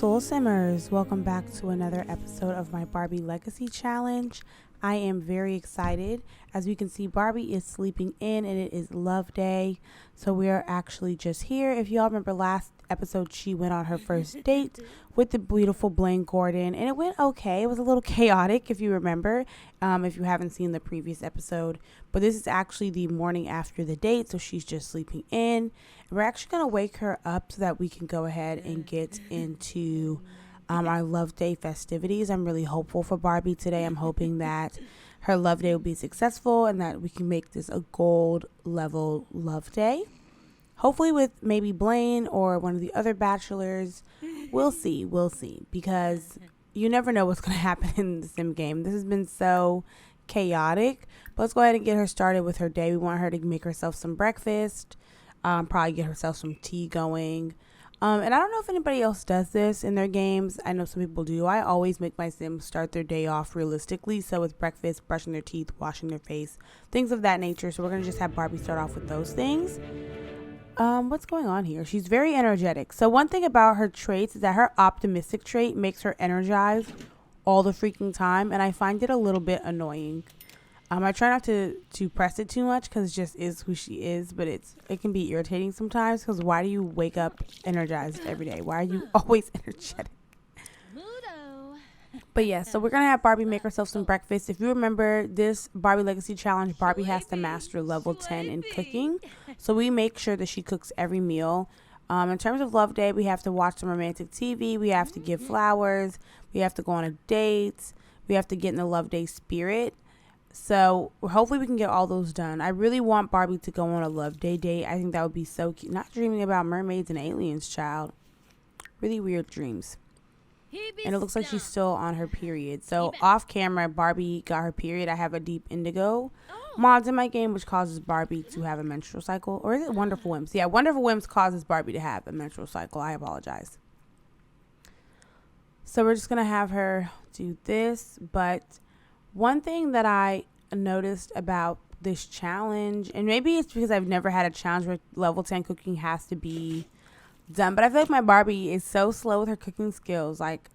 Soul Simmers, welcome back to another episode of my Barbie Legacy Challenge. I am very excited. As we can see, Barbie is sleeping in and it is love day. So we are actually just here. If y'all remember last episode, she went on her first date with the beautiful Blaine Gordon and it went okay. It was a little chaotic if you remember, if you haven't seen the previous episode. But this is actually the morning after the date, so she's just sleeping in. And we're actually going to wake her up so that we can go ahead and get into our Love Day festivities. I'm really hopeful for Barbie today. I'm hoping that her Love Day will be successful and that we can make this a gold level Love Day. Hopefully with maybe Blaine or one of the other bachelors. We'll see, because you never know what's going to happen in the sim game. This has been so chaotic. But let's go ahead and get her started with her day. We want her to make herself some breakfast, probably get herself some tea going. And I don't know if anybody else does this in their games. I know some people do. I always make my Sims start their day off realistically. So with breakfast, brushing their teeth, washing their face, things of that nature. So we're going to just have Barbie start off with those things. What's going on here? She's very energetic. So one thing about her traits is that her optimistic trait makes her energized all the freaking time. And I find it a little bit annoying. I try not to press it too much because it just is who she is, but it can be irritating sometimes because why do you wake up energized every day? Why are you always energetic? But yeah, so we're going to have Barbie make herself some breakfast. If you remember this Barbie Legacy Challenge, Barbie has to master level 10 in cooking. So we make sure that she cooks every meal. In terms of Love Day, we have to watch some romantic TV. We have to give flowers. We have to go on a date. We have to get in the Love Day spirit. So hopefully we can get all those done. I really want Barbie to go on a Love Day date. I think that would be so cute. Not dreaming about mermaids and aliens, child. Really weird dreams. And it looks like she's still on her period. So off camera, Barbie got her period. I have a deep indigo mods in my game, which causes Barbie to have a menstrual cycle. Or is it Wonderful Whims? Yeah, Wonderful Whims causes Barbie to have a menstrual cycle. I apologize. So we're just going to have her do this. But one thing that I noticed about this challenge, and maybe it's because I've never had a challenge where level 10 cooking has to be done, but I feel like my Barbie is so slow with her cooking skills. Like,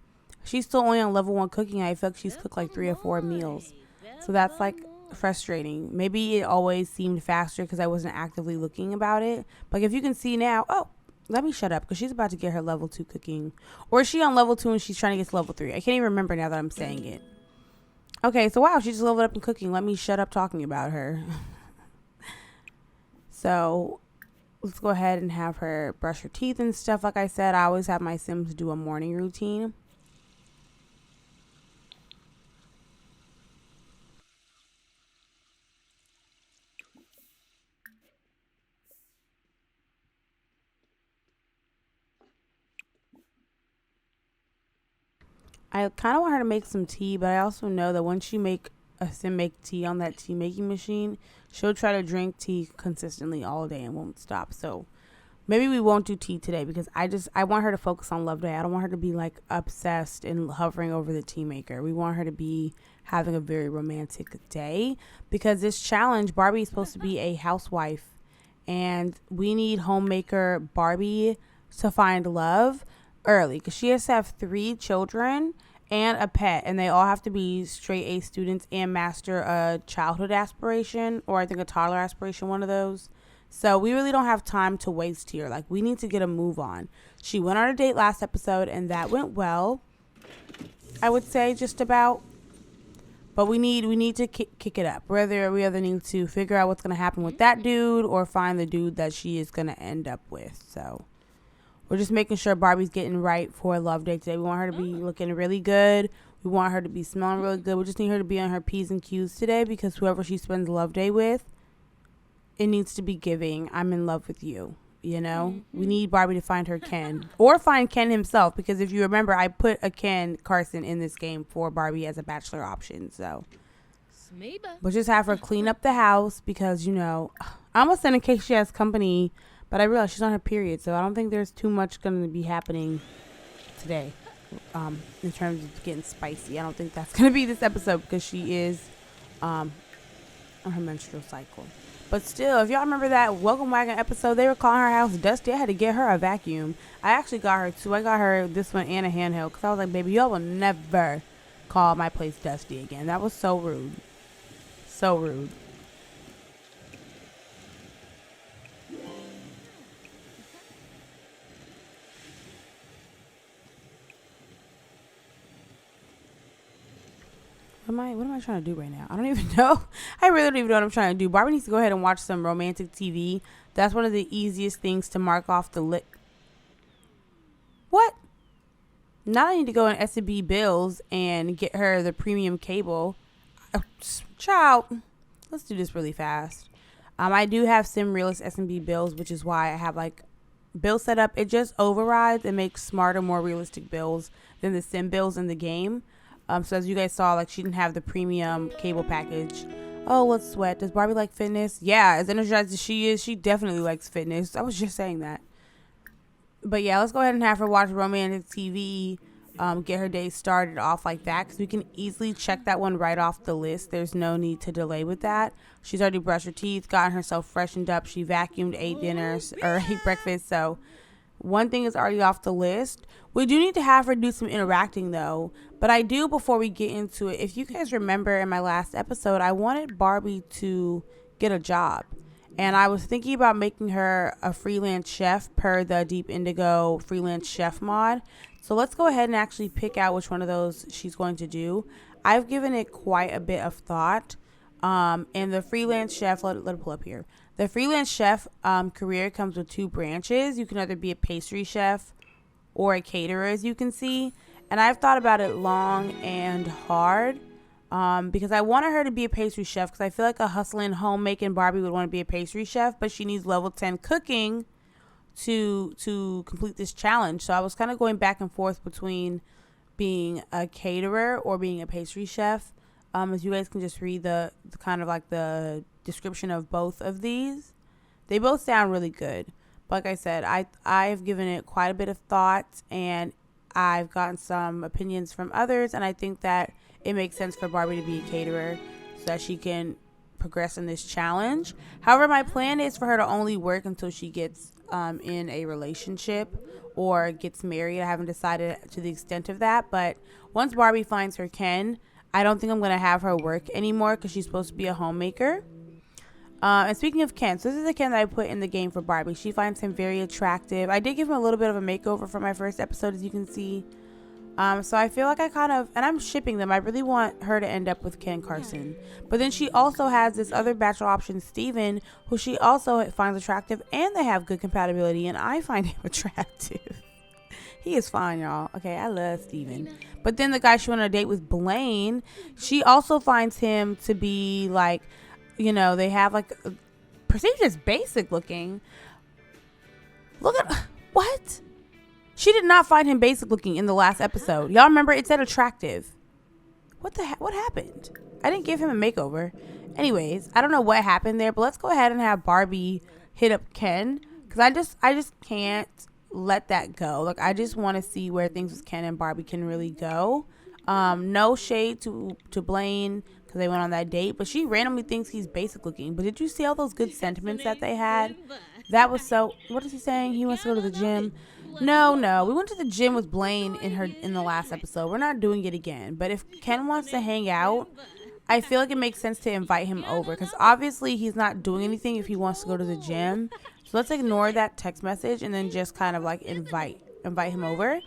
she's still only on level 1 cooking. I feel like she's cooked like 3 or 4 meals. So that's like frustrating. Maybe it always seemed faster because I wasn't actively looking about it. But if you can see now, oh, let me shut up because she's about to get her level 2 cooking. Or is she on level 2 and she's trying to get to level 3? I can't even remember now that I'm saying it. Okay, so wow, she just leveled up in cooking. Let me shut up talking about her. So let's go ahead and have her brush her teeth and stuff. Like I said, I always have my Sims do a morning routine. I kind of want her to make some tea, but I also know that once you make a Sim make tea on that tea making machine, she'll try to drink tea consistently all day and won't stop. So maybe we won't do tea today because I want her to focus on Love Day. I don't want her to be like obsessed and hovering over the tea maker. We want her to be having a very romantic day because this challenge, Barbie is supposed to be a housewife and we need homemaker Barbie to find love early because she has to have 3 children and a pet, and they all have to be straight A students and master a childhood aspiration, or I think a toddler aspiration, one of those. So we really don't have time to waste here. Like, we need to get a move on. She went on a date last episode and that went well, I would say, just about. But we need to kick it up. We either need to figure out what's going to happen with that dude or find the dude that she is going to end up with. So we're just making sure Barbie's getting right for Love Day today. We want her to be looking really good. We want her to be smelling really good. We just need her to be on her P's and Q's today because whoever she spends Love Day with, it needs to be giving. I'm in love with you. You know, we need Barbie to find her Ken or find Ken himself. Because if you remember, I put a Ken Carson in this game for Barbie as a bachelor option. So we'll just have her clean up the house because, you know, I almost said in case she has company. But I realize she's on her period, so I don't think there's too much going to be happening today in terms of getting spicy. I don't think that's going to be this episode because she is on her menstrual cycle. But still, if y'all remember that Welcome Wagon episode, they were calling her house dusty. I had to get her a vacuum. I actually got her two. I got her this one and a handheld because I was like, baby, y'all will never call my place dusty again. That was so rude. So rude. What am I trying to do right now? I don't even know. I really don't even know what I'm trying to do. Barbie needs to go ahead and watch some romantic TV. That's one of the easiest things to mark off the list. What? Now I need to go in S&B Bills and get her the premium cable. Child, let's do this really fast. I do have Sim Realist S&B Bills, which is why I have like bill setup. It just overrides and makes smarter, more realistic bills than the Sim bills in the game. So as you guys saw, like she didn't have the premium cable package. Oh, let's sweat. Does Barbie like fitness? Yeah, as energized as she is, she definitely likes fitness. I was just saying that. But yeah, let's go ahead and have her watch romantic TV. Get her day started off like that because we can easily check that one right off the list. There's no need to delay with that. She's already brushed her teeth, gotten herself freshened up. She vacuumed, ate dinners or ate breakfast. So one thing is already off the list. We do need to have her do some interacting though. But I do, before we get into it, if you guys remember in my last episode, I wanted Barbie to get a job. And I was thinking about making her a freelance chef per the Deep Indigo freelance chef mod. So let's go ahead and actually pick out which one of those she's going to do. I've given it quite a bit of thought. And the freelance chef, let it pull up here. The freelance chef career comes with two branches. You can either be a pastry chef or a caterer, as you can see. And I've thought about it long and hard because I wanted her to be a pastry chef because I feel like a hustling homemaking Barbie would want to be a pastry chef, but she needs level 10 cooking to complete this challenge. So I was kind of going back and forth between being a caterer or being a pastry chef. As you guys can just read the kind of like the description of both of these. They both sound really good. But like I said, I've given it quite a bit of thought and I've gotten some opinions from others, and I think that it makes sense for Barbie to be a caterer so that she can progress in this challenge. However, my plan is for her to only work until she gets in a relationship or gets married. I haven't decided to the extent of that, but once Barbie finds her Ken, I don't think I'm going to have her work anymore because she's supposed to be a homemaker. And speaking of Ken, so this is the Ken that I put in the game for Barbie. She finds him very attractive. I did give him a little bit of a makeover for my first episode, as you can see. So I feel like I kind of, and I'm shipping them. I really want her to end up with Ken Carson. But then she also has this other bachelor option, Steven, who she also finds attractive, and they have good compatibility, and I find him attractive. He is fine, y'all. Okay, I love Steven. But then the guy she went on a date with, Blaine, she also finds him to be like, you know, they have like perceived as basic looking. Look at what? She did not find him basic looking in the last episode. Y'all remember it said attractive. What the heck? What happened? I didn't give him a makeover. Anyways, I don't know what happened there, but let's go ahead and have Barbie hit up Ken because I just can't let that go. Like I just want to see where things with Ken and Barbie can really go. No shade to Blaine because they went on that date, but she randomly thinks he's basic looking. But did you see all those good sentiments that they had? That was so. What is he saying? He wants to go to the gym. No, we went to the gym with Blaine in the last episode. We're not doing it again. But if Ken wants to hang out, I feel like it makes sense to invite him over because obviously he's not doing anything if he wants to go to the gym. So let's ignore that text message and then just kind of like invite him over.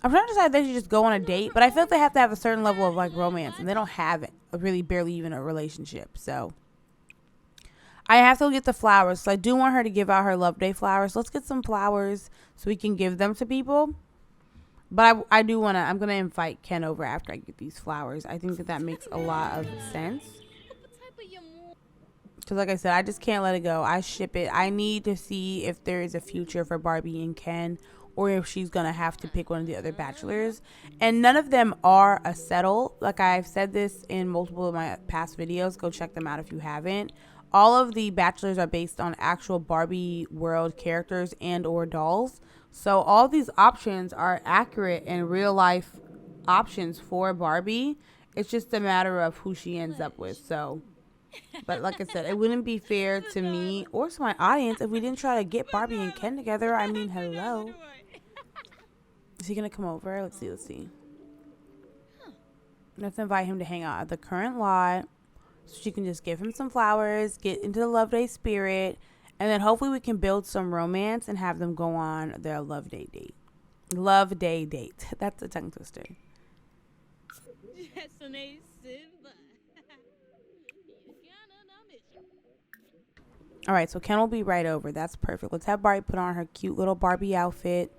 I'm trying to decide if they should just go on a date, but I feel like they have to have a certain level of like romance, and they don't have it. Really, barely even a relationship. So I have to get the flowers. So I do want her to give out her Love Day flowers. Let's get some flowers so we can give them to people. But I do want to. I'm gonna invite Ken over after I get these flowers. I think that makes a lot of sense. Because like I said, I just can't let it go. I ship it. I need to see if there is a future for Barbie and Ken, or if she's going to have to pick one of the other bachelors. And none of them are a settle. Like I've said this in multiple of my past videos. Go check them out if you haven't. All of the bachelors are based on actual Barbie world characters and or dolls. So all these options are accurate and real life options for Barbie. It's just a matter of who she ends up with. So But like I said, it wouldn't be fair to me or to my audience if we didn't try to get Barbie and Ken together. I mean, hello. Is he gonna come over? Let's see. Let's invite him to hang out at the current lot so she can just give him some flowers, get into the love day spirit, and then hopefully we can build some romance and have them go on their love day date. Love day date. That's a tongue twister. All right, so Ken will be right over. That's perfect. Let's have Barbie put on her cute little Barbie outfit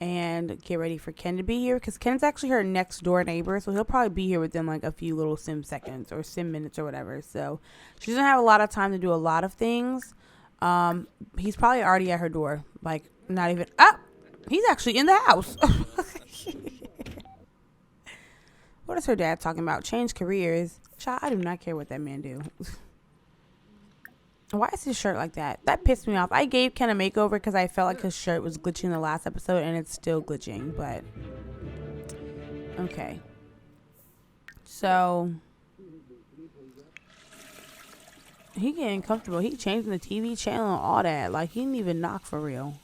and get ready for Ken to be here, because Ken's actually her next door neighbor, so he'll probably be here within like a few little sim seconds or sim minutes or whatever. So she doesn't have a lot of time to do a lot of things. He's probably already at her door, like not even he's actually in the house. What is her dad talking about? Change careers. Child, I do not care what that man do. Why is his shirt like that? That pissed me off. I gave Ken a makeover because I felt like his shirt was glitching in the last episode, and it's still glitching, but okay. So he getting comfortable. He changing the TV channel and all that. Like, he didn't even knock for real.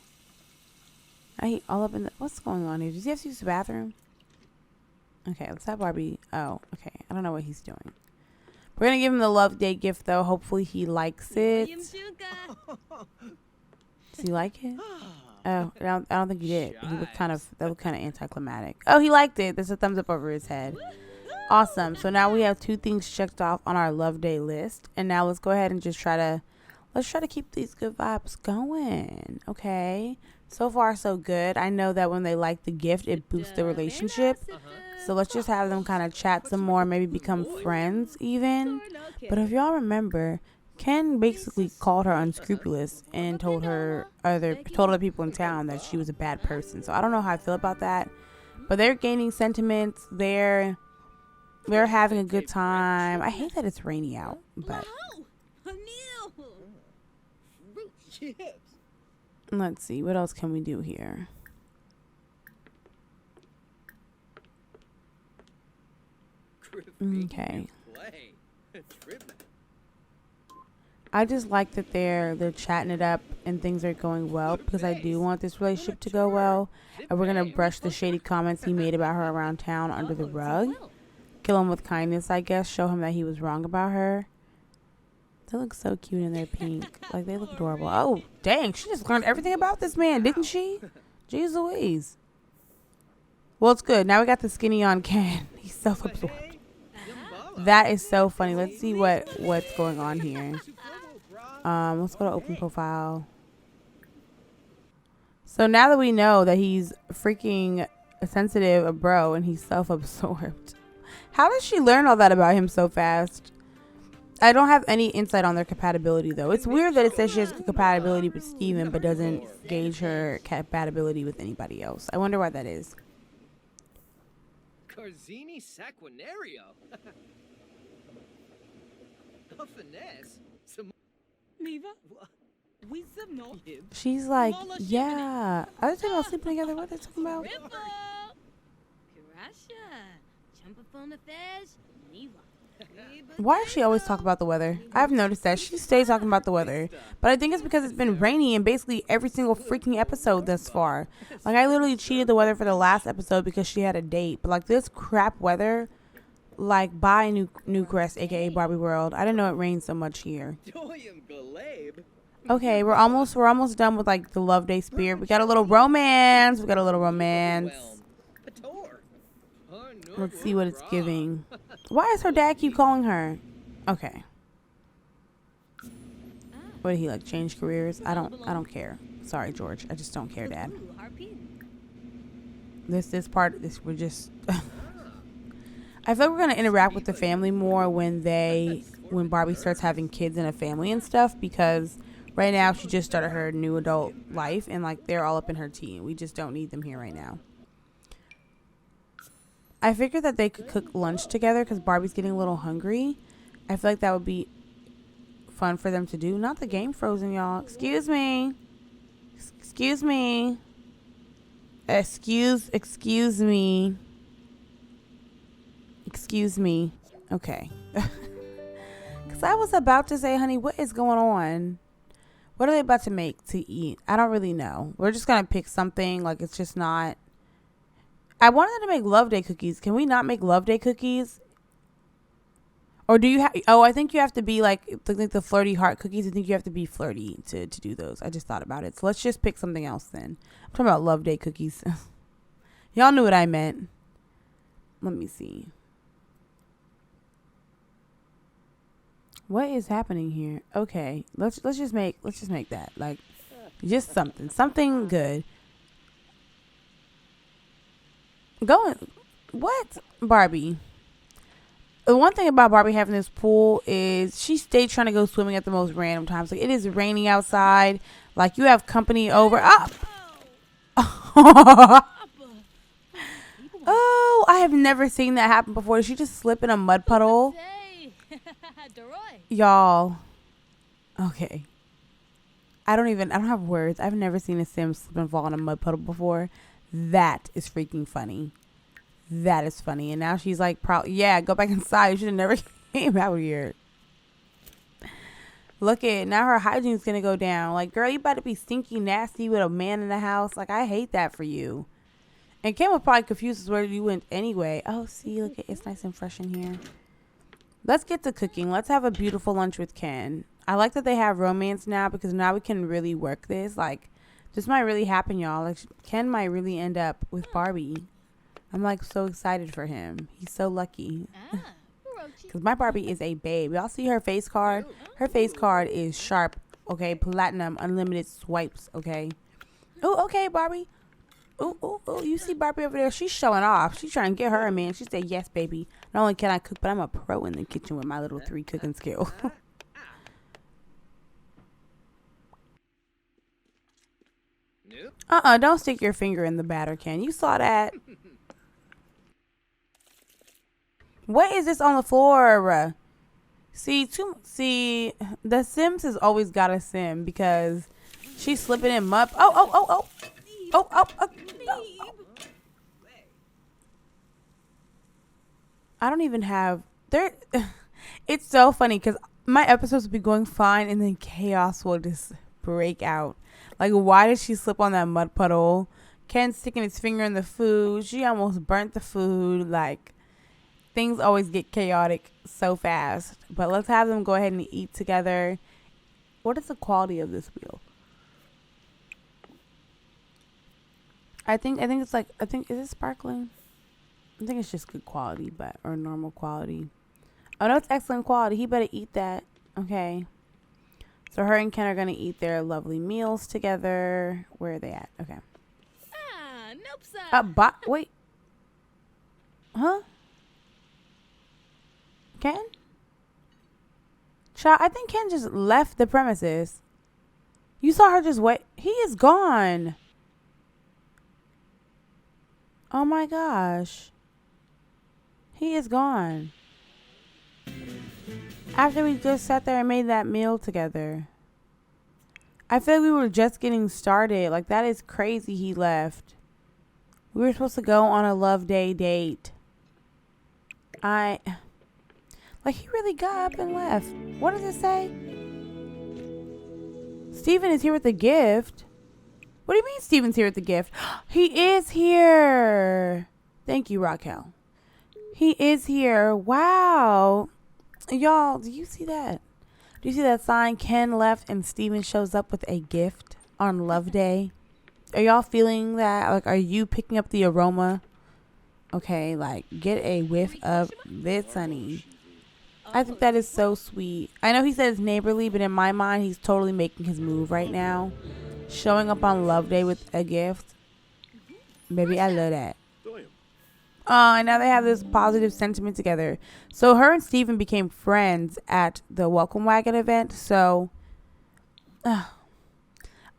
I all up in the, what's going on here? Does he have to use the bathroom? Okay, let's have Barbie. Oh, okay. I don't know what he's doing. We're going to give him the love day gift, though. Hopefully he likes it. Does he like it? Oh, I don't think he did. He looked that looked kind of anticlimactic. Oh, he liked it. There's a thumbs up over his head. Awesome. So now we have 2 things checked off on our love day list. And now let's go ahead and just try to keep these good vibes going. Okay. So far, so good. I know that when they like the gift, it boosts the relationship. So let's just have them kind of chat some more, maybe become friends even. But if y'all remember, Ken basically called her unscrupulous and told other people in town that she was a bad person. So I don't know how I feel about that. But they're gaining sentiments. They're having a good time. I hate that it's rainy out, but let's see, what else can we do here? Okay. I just like that they're chatting it up and things are going well, because I do want this relationship to go well. And we're gonna brush the shady comments he made about her around town under the rug. Kill him with kindness, I guess. Show him that he was wrong about her. They look so cute in their pink. Like, they look adorable. Oh, dang. She just learned everything about this man, didn't she? Jeez Louise. Well, it's good. Now we got the skinny on Ken. He's self-absorbed. That is so funny. Let's see what's going on here. Let's go to open profile. So now that we know that he's freaking sensitive, a bro, and he's self-absorbed. How did she learn all that about him so fast? I don't have any insight on their compatibility, though. It's weird that it says she has compatibility with Steven, but doesn't gauge her compatibility with anybody else. I wonder why that is. Carzini Saquinario. A finesse. She's like, yeah. Are they talking about sleeping together? What are they talking about? Why does she always talk about the weather? I've noticed that she stays talking about the weather, but I think it's because it's been rainy in basically every single freaking episode thus far. Like, I literally cheated the weather for the last episode because she had a date, but like, this crap weather, like, bye Newcrest, aka Barbie World. I didn't know it rained so much here. Okay, we're almost done with like the love day spirit. We got a little romance. Let's see what it's giving. Why does her dad keep calling her? Okay. What did he like? Change careers? I don't care. Sorry, George. I just don't care, Dad. This part, we're just. I feel like we're gonna interact with the family more when Barbie starts having kids and a family and stuff, because right now she just started her new adult life and like they're all up in her tea. We just don't need them here right now. I figured that they could cook lunch together because Barbie's getting a little hungry. I feel like that would be fun for them to do. Not the game frozen, y'all. Excuse me. Excuse me. Excuse me. Excuse me. Okay. Because Because I was about to say, honey, what is going on? What are they about to make to eat? I don't really know. We're just going to pick something. Like, it's just not. I wanted to make Love Day cookies. Can we not make Love Day cookies? Or do you have... Oh, I think you have to be like the flirty heart cookies. I think you have to be flirty to do those. I just thought about it. So let's just pick something else then. I'm talking about Love Day cookies. Y'all knew what I meant. Let me see. What is happening here? Okay, let's just make that, like, just something good. What? Barbie. The one thing about Barbie having this pool is she stayed trying to go swimming at the most random times. Like, it is raining outside. Like, you have company over. Up. Oh, I have never seen that happen before. Did she just slip in a mud puddle? Y'all. Okay. I don't have words. I've never seen a sim slip and fall in a mud puddle before. That is freaking funny. That is funny. And now she's like, yeah, go back inside. You should have never came out here. Look at, now her hygiene's going to go down. Like, girl, you about to be stinky nasty with a man in the house. Like, I hate that for you. And Kim was probably confused as where you went anyway. Oh, see, look at, it's nice and fresh in here. Let's get to cooking. Let's have a beautiful lunch with Ken. I like that they have romance now because now we can really work this. Like, this might really happen, y'all. Like, Ken might really end up with Barbie. I'm, like, so excited for him. He's so lucky. Because my Barbie is a babe. Y'all see her face card? Her face card is sharp, okay? Platinum, unlimited swipes, okay? Oh, okay, Barbie. Oh, you see Barbie over there? She's showing off. She's trying to get her a man. She said, yes, baby. Not only can I cook, but I'm a pro in the kitchen with my little 3 cooking skill. Don't stick your finger in the batter can. You saw that. What is this on the floor? See, the Sims has always got a sim because she's slipping in mud. Oh. I don't even have there. It's so funny because my episodes will be going fine and then chaos will just break out. Like, why did she slip on that mud puddle? Ken's sticking his finger in the food. She almost burnt the food. Like, things always get chaotic so fast. But let's have them go ahead and eat together. What is the quality of this wheel? I think it's like, is it sparkling? I think it's just good quality, or normal quality. Oh no, it's excellent quality. He better eat that. Okay. So her and Ken are gonna eat their lovely meals together. Where are they at? Okay. Nope, sir. Wait. Huh? Ken? Child, I think Ken just left the premises. You saw her just wait. He is gone. Oh my gosh. He is gone. After we just sat there and made that meal together. I feel like we were just getting started. Like, that is crazy he left. We were supposed to go on a Love Day date. Like, he really got up and left. What does it say? Steven is here with a gift. What do you mean Steven's here with the gift? He is here. Thank you, Raquel. He is here. Wow. Y'all, do you see that? Do you see that sign? Ken left and Steven shows up with a gift on Love Day. Are y'all feeling that? Like, are you picking up the aroma? Okay, like, get a whiff of this, honey. I think that is so sweet. I know he said it's neighborly, but in my mind, he's totally making his move right now. Showing up on Love Day with a gift. Baby, I love that. And now they have this positive sentiment together. So her and Steven became friends at the Welcome Wagon event. So I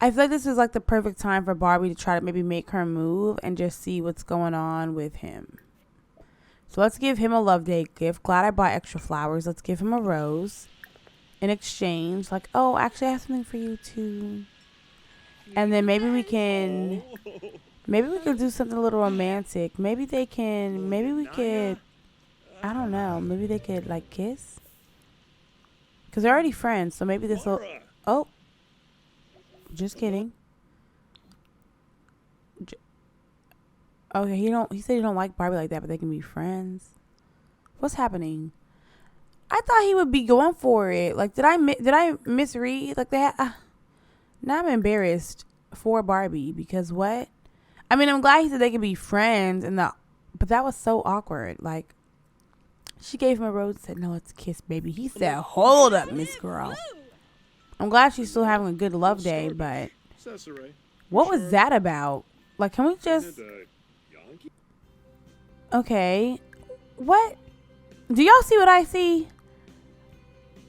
feel like this is like the perfect time for Barbie to try to maybe make her move and just see what's going on with him. So let's give him a Love Day gift. Glad I bought extra flowers. Let's give him a rose in exchange. Like, oh, actually I have something for you too. And then maybe we could do something a little romantic. Maybe we could, I don't know. Maybe they could, like, kiss. Because they're already friends, so maybe this will... Oh. Just kidding. Okay, he said he don't like Barbie like that, but they can be friends. What's happening? I thought he would be going for it. Like, did I misread? Like, now I'm embarrassed for Barbie because what? I mean, I'm glad he said they could be friends, but that was so awkward. Like, she gave him a rose and said, "No, let's kiss, baby." He said, "Hold up, Miss Girl." I'm glad she's still having a good love day, but what was that about? Like, can we just... Okay. What? Do y'all see what I see?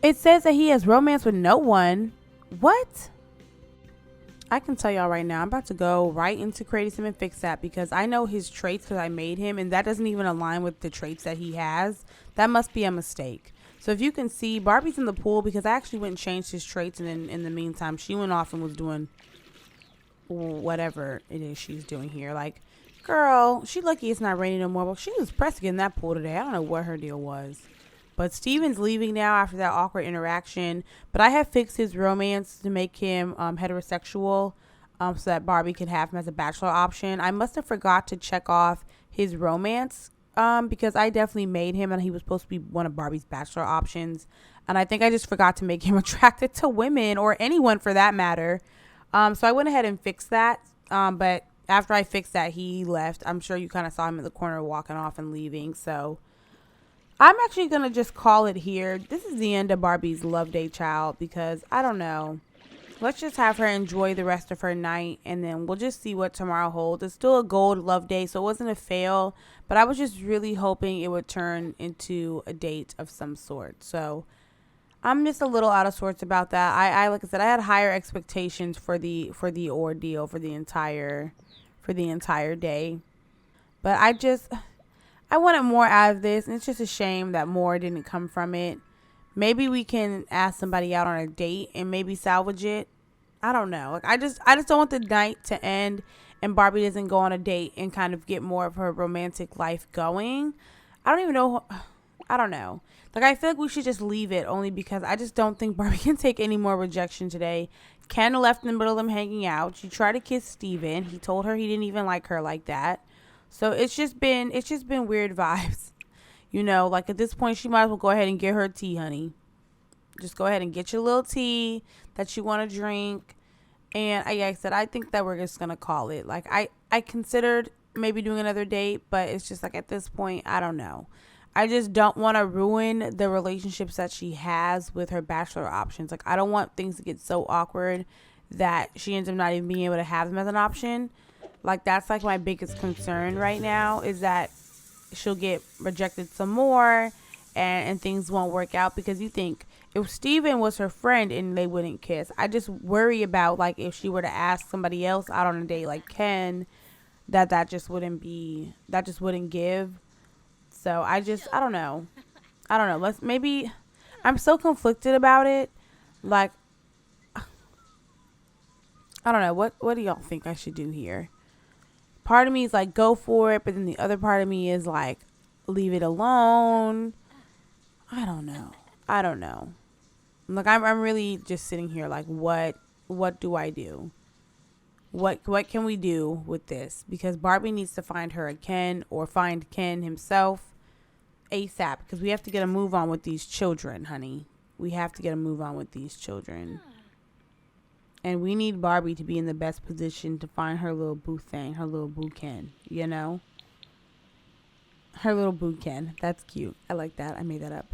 It says that he has romance with no one. What? I can tell y'all right now, I'm about to go right into Creative Sim and fix that because I know his traits because I made him, and that doesn't even align with the traits that he has. That must be a mistake. So if you can see, Barbie's in the pool because I actually went and changed his traits, and then in the meantime, she went off and was doing whatever it is she's doing here. Like, girl, she lucky it's not raining no more, but she was pressed to get in that pool today. I don't know what her deal was. But Steven's leaving now after that awkward interaction. But I have fixed his romance to make him heterosexual so that Barbie can have him as a bachelor option. I must have forgot to check off his romance because I definitely made him and he was supposed to be one of Barbie's bachelor options. And I think I just forgot to make him attracted to women or anyone for that matter. So I went ahead and fixed that. But after I fixed that, he left. I'm sure you kind of saw him in the corner walking off and leaving. So I'm actually going to just call it here. This is the end of Barbie's love day, child, because I don't know. Let's just have her enjoy the rest of her night, and then we'll just see what tomorrow holds. It's still a gold love day, so it wasn't a fail, but I was just really hoping it would turn into a date of some sort. So I'm just a little out of sorts about that. I like I said, I had higher expectations for the ordeal for the entire day, but I wanted more out of this, and it's just a shame that more didn't come from it. Maybe we can ask somebody out on a date and maybe salvage it. I don't know. Like I just don't want the night to end and Barbie doesn't go on a date and kind of get more of her romantic life going. I don't even know. I don't know. Like I feel like we should just leave it only because I just don't think Barbie can take any more rejection today. Ken left in the middle of them hanging out. She tried to kiss Steven. He told her he didn't even like her like that. So it's just been weird vibes. You know, like at this point, she might as well go ahead and get her tea, honey. Just go ahead and get your little tea that you want to drink. And like I said, I think that we're just going to call it. Like I considered maybe doing another date, but it's just like at this point, I don't know. I just don't want to ruin the relationships that she has with her bachelor options. Like I don't want things to get so awkward that she ends up not even being able to have them as an option. Like that's like my biggest concern right now is that she'll get rejected some more and things won't work out because you think if Steven was her friend and they wouldn't kiss, I just worry about like if she were to ask somebody else out on a date like Ken, that just wouldn't give. So I don't know. Maybe I'm so conflicted about it. Like, I don't know. What do y'all think I should do here? Part of me is like, go for it. But then the other part of me is like, leave it alone. I don't know. Like, I'm really just sitting here like, what do I do? What can we do with this? Because Barbie needs to find her a Ken or find Ken himself ASAP. Because we have to get a move on with these children, honey. We have to get a move on with these children. And we need Barbie to be in the best position to find her little boo thing, her little boo Ken, you know? Her little boo Ken. That's cute. I like that. I made that up.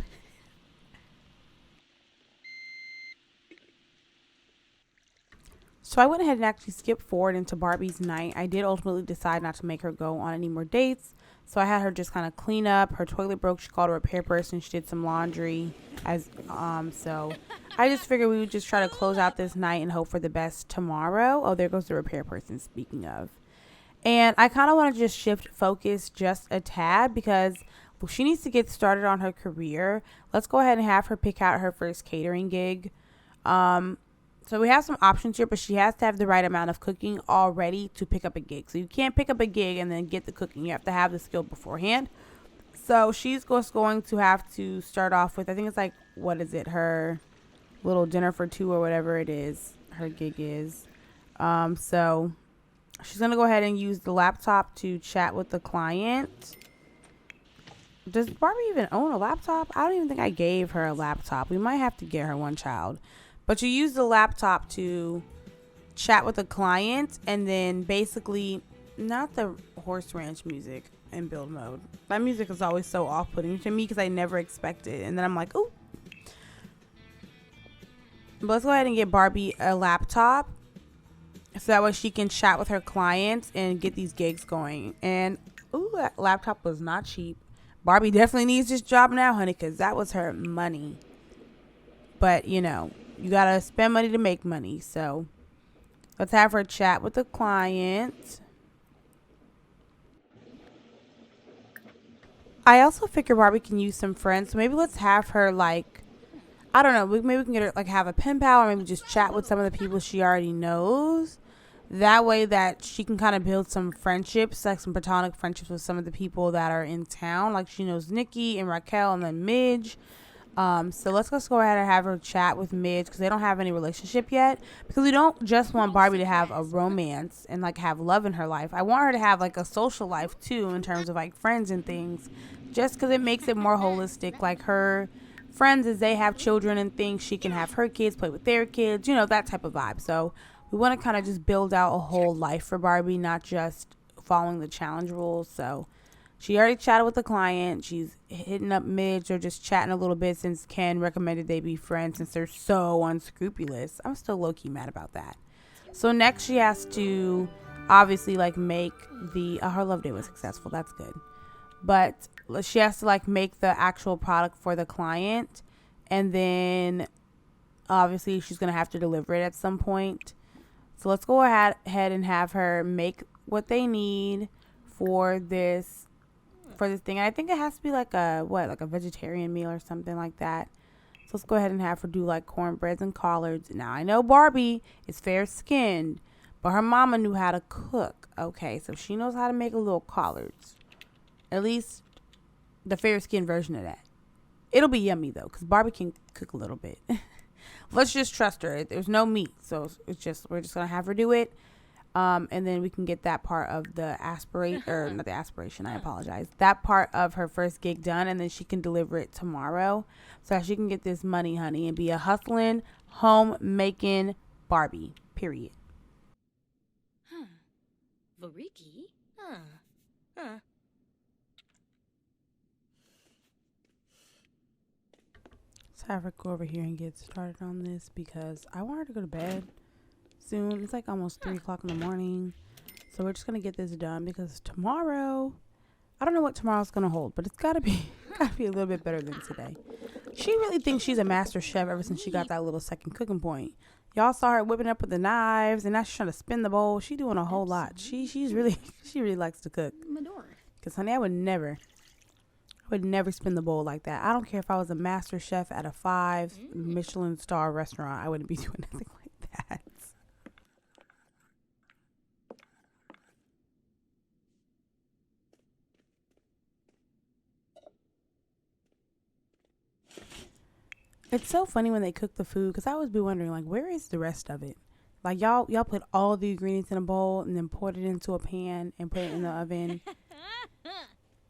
So I went ahead and actually skipped forward into Barbie's night. I did ultimately decide not to make her go on any more dates. So I had her just kind of clean up. Her toilet broke. She called a repair person. She did some laundry. So I just figured we would just try to close out this night and hope for the best tomorrow. Oh, there goes the repair person, speaking of. And I kind of want to just shift focus just a tad because she needs to get started on her career. Let's go ahead and have her pick out her first catering gig. So we have some options here, but she has to have the right amount of cooking already to pick up a gig. So you can't pick up a gig and then get the cooking. You have to have the skill beforehand. So she's just going to have to start off with, I think it's like, what is it? Her little dinner for two or whatever it is her gig is. So she's gonna go ahead and use the laptop to chat with the client. Does Barbie even own a laptop? I don't even think I gave her a laptop. We might have to get her one, child. But you use the laptop to chat with the client, and then basically, not the horse ranch music in build mode. That music is always so off-putting to me because I never expect it. And then I'm like, ooh. But let's go ahead and get Barbie a laptop so that way she can chat with her clients and get these gigs going. And, ooh, that laptop was not cheap. Barbie definitely needs this job now, honey, because that was her money. But, you know, you got to spend money to make money. So let's have her chat with the client. I also figure Barbie can use some friends. So maybe let's have her, like, I don't know. Maybe we can get her, like, have a pen pal, or maybe just chat with some of the people she already knows. That way that she can kind of build some friendships, like some platonic friendships with some of the people that are in town. Like she knows Nikki and Raquel and then Midge. So let's just go ahead and have her chat with Midge because they don't have any relationship yet. Because we don't just want Barbie to have a romance and like have love in her life. I want her to have like a social life too in terms of like friends and things. Just because it makes it more holistic. Like her friends, as they have children and things, she can have her kids play with their kids. You know, that type of vibe. So we want to kind of just build out a whole life for Barbie, not just following the challenge rules. So she already chatted with the client. She's hitting up Midge or just chatting a little bit since Ken recommended they be friends since they're so unscrupulous. I'm still low-key mad about that. So next she has to obviously like make the, her love day was successful. That's good. But she has to like make the actual product for the client. And then obviously she's going to have to deliver it at some point. So let's go ahead and have her make what they need for this thing. And I think it has to be like like a vegetarian meal or something like that. So let's go ahead and have her do like cornbreads and collards. Now I know Barbie is fair skinned, but her mama knew how to cook. Okay, so she knows how to make a little collards. At least the fair skinned version of that. It'll be yummy though, because Barbie can cook a little bit. Let's just trust her. There's no meat, so we're just gonna have her do it, and then we can get that part of the not the aspiration. I apologize. That part of her first gig done, and then she can deliver it tomorrow, so that she can get this money, honey, and be a hustling, home making Barbie. Period. Variki? Have her go over here and get started on this because I want her to go to bed soon. It's like almost 3 o'clock in the morning, so we're just gonna get this done because tomorrow, I don't know what tomorrow's gonna hold, but it's gotta be a little bit better than today. She really thinks she's a master chef ever since she got that little second cooking point. Y'all saw her whipping up with the knives, and now she's trying to spin the bowl. She doing a whole lot. She really likes to cook. Cause honey, I would never spin the bowl like that. I don't care if I was a master chef at a 5 Michelin star restaurant. I wouldn't be doing nothing like that. It's so funny when they cook the food because I always be wondering like, where is the rest of it? Like y'all put all the ingredients in a bowl and then poured it into a pan and put it in the oven.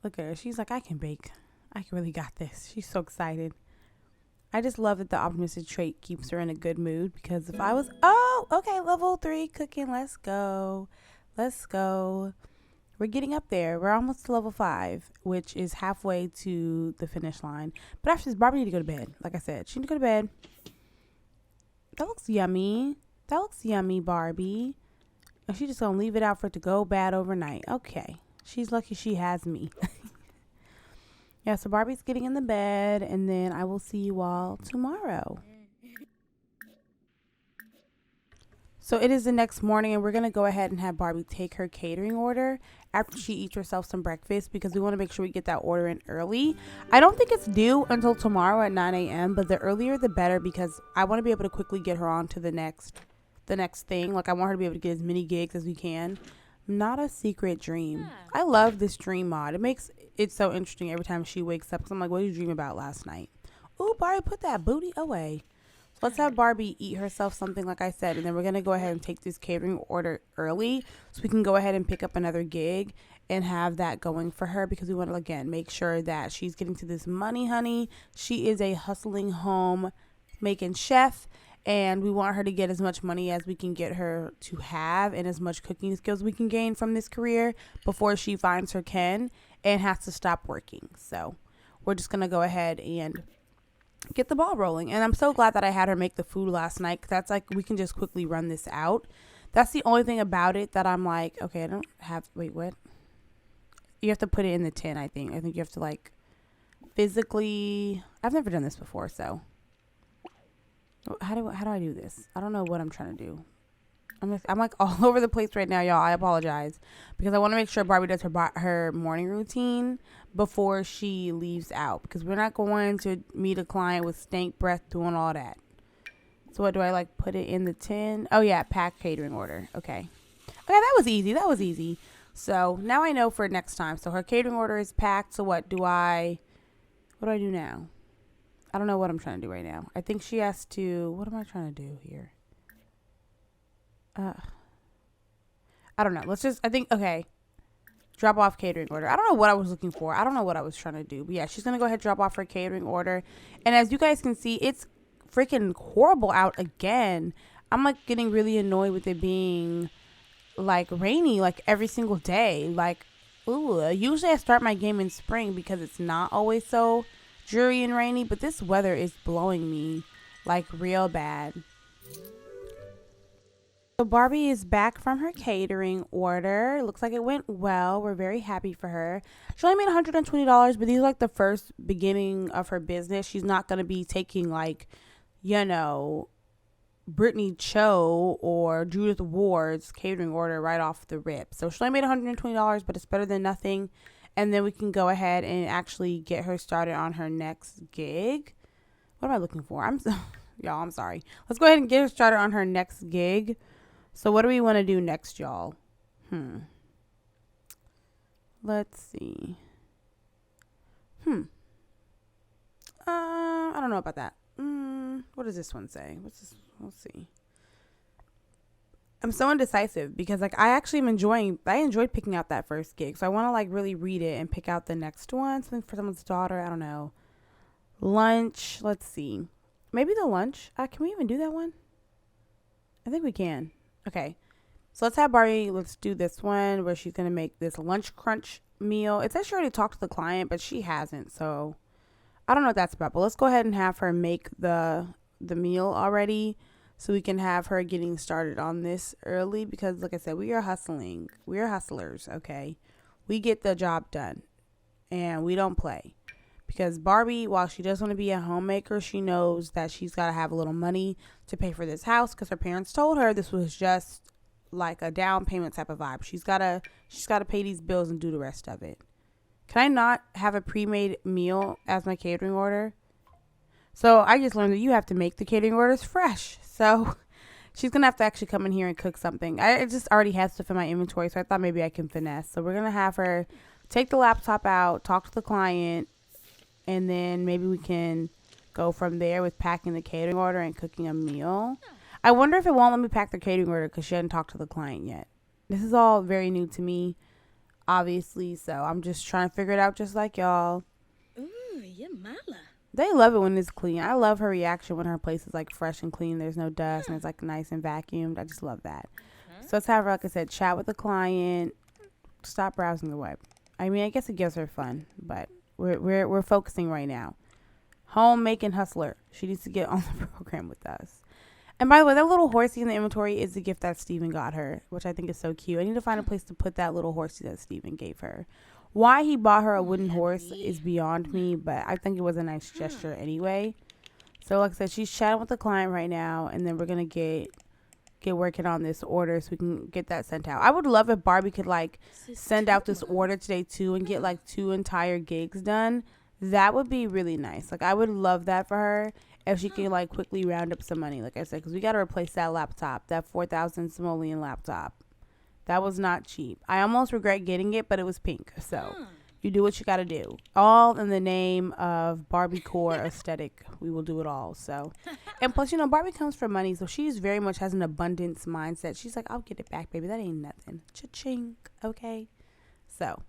Look at her. She's like, I can bake. I really got this. She's so excited. I just love that the optimistic trait keeps her in a good mood because if I was, okay, level 3 cooking. Let's go. We're getting up there. We're almost to level 5, which is halfway to the finish line. But after this, Barbie need to go to bed. Like I said, she need to go to bed. That looks yummy. Barbie. And she's just going to leave it out for it to go bad overnight. Okay. She's lucky she has me. Yeah, so Barbie's getting in the bed, and then I will see you all tomorrow. So it is the next morning, and we're going to go ahead and have Barbie take her catering order after she eats herself some breakfast because we want to make sure we get that order in early. I don't think it's due until tomorrow at 9 a.m., but the earlier the better because I want to be able to quickly get her on to the next thing. Like, I want her to be able to get as many gigs as we can. Not a secret dream. I love this dream mod. It makes it so interesting every time she wakes up. Cause I'm like, what did you dream about last night? Ooh, Barbie, put that booty away. So let's have Barbie eat herself something, like I said, and then we're going to go ahead and take this catering order early so we can go ahead and pick up another gig and have that going for her, because we want to, again, make sure that she's getting to this money, honey. She is a hustling home making chef, and we want her to get as much money as we can get her to have and as much cooking skills we can gain from this career before she finds her Ken and has to stop working. So we're just going to go ahead and get the ball rolling. And I'm so glad that I had her make the food last night, 'cause that's like, we can just quickly run this out. That's the only thing about it that I'm like, okay, I don't have, wait, what? You have to put it in the tin, I think. I think you have to like physically, I've never done this before, so how do I do this? I don't know what I'm trying to do. I'm like all over the place right now, y'all. I apologize, because I want to make sure Barbie does her morning routine before she leaves out, because we're not going to meet a client with stank breath doing all that. So what do I like? Put it in the tin? Oh yeah, pack catering order. Okay, that was easy. So now I know for next time. So her catering order is packed. So what do I do now? I don't know what I'm trying to do right now. I think she has to, what am I trying to do here? I don't know. Okay. Drop off catering order. I don't know what I was looking for. I don't know what I was trying to do. But yeah, she's going to go ahead and drop off her catering order. And as you guys can see, it's freaking horrible out again. I'm like getting really annoyed with it being like rainy like every single day. Like, ooh, usually I start my game in spring because it's not always so dreary and rainy. But this weather is blowing me like real bad. So Barbie is back from her catering order. Looks like it went well. We're very happy for her. She only made $120, but these are like the first beginning of her business. She's not going to be taking like, Brittany Cho or Judith Ward's catering order right off the rip. So she only made $120, but it's better than nothing. And then we can go ahead and actually get her started on her next gig. What am I looking for? Y'all, I'm sorry. Let's go ahead and get her started on her next gig. So what do we want to do next, y'all? Let's see. I don't know about that. What does this one say? What's this? Let's see. I'm so indecisive because like I enjoyed picking out that first gig. So I want to like really read it and pick out the next one. Something for someone's daughter. I don't know. Lunch. Let's see. Maybe the lunch. Can we even do that one? I think we can. Okay, so let's have Barbie, let's do this one where she's going to make this lunch crunch meal. It says she already talked to the client, but she hasn't, so I don't know what that's about. But let's go ahead and have her make the meal already so we can have her getting started on this early, because like I said, we are hustling. We are hustlers, okay? We get the job done, and we don't play. Because Barbie, while she does want to be a homemaker, she knows that she's got to have a little money to pay for this house, because her parents told her this was just like a down payment type of vibe. She's got to pay these bills and do the rest of it. Can I not have a pre-made meal as my catering order? So I just learned that you have to make the catering orders fresh. So she's going to have to actually come in here and cook something. I just already had stuff in my inventory, so I thought maybe I can finesse. So we're going to have her take the laptop out, talk to the client, and then maybe we can go from there with packing the catering order and cooking a meal. I wonder if it won't let me pack the catering order because she hadn't talked to the client yet. This is all very new to me, obviously. So I'm just trying to figure it out just like y'all. Ooh, yeah, mala. They love it when it's clean. I love her reaction when her place is like fresh and clean. There's no dust and it's like nice and vacuumed. I just love that. So let's have her, like I said, chat with the client. Stop browsing the web. I mean, I guess it gives her fun, but we're focusing right now. Homemaking hustler. She needs to get on the program with us. And by the way, that little horsey in the inventory is the gift that Steven got her, which I think is so cute. I need to find a place to put that little horsey that Steven gave her. Why he bought her a wooden horse is beyond me, but I think it was a nice gesture anyway. So like I said, she's chatting with the client right now, and then we're going to get working on this order so we can get that sent out. I would love if Barbie could like send out this order today too and get like 2 entire gigs done. That would be really nice. Like I would love that for her if she can like quickly round up some money, like I said, because we got to replace that laptop, that 4,000 simoleon laptop. That was not cheap. I almost regret getting it, but it was pink. So You do what you got to do. All in the name of Barbie core aesthetic. We will do it all. So, and plus, you know, Barbie comes for money. So she's very much has an abundance mindset. She's like, I'll get it back, baby. That ain't nothing. Cha-ching. Okay. So,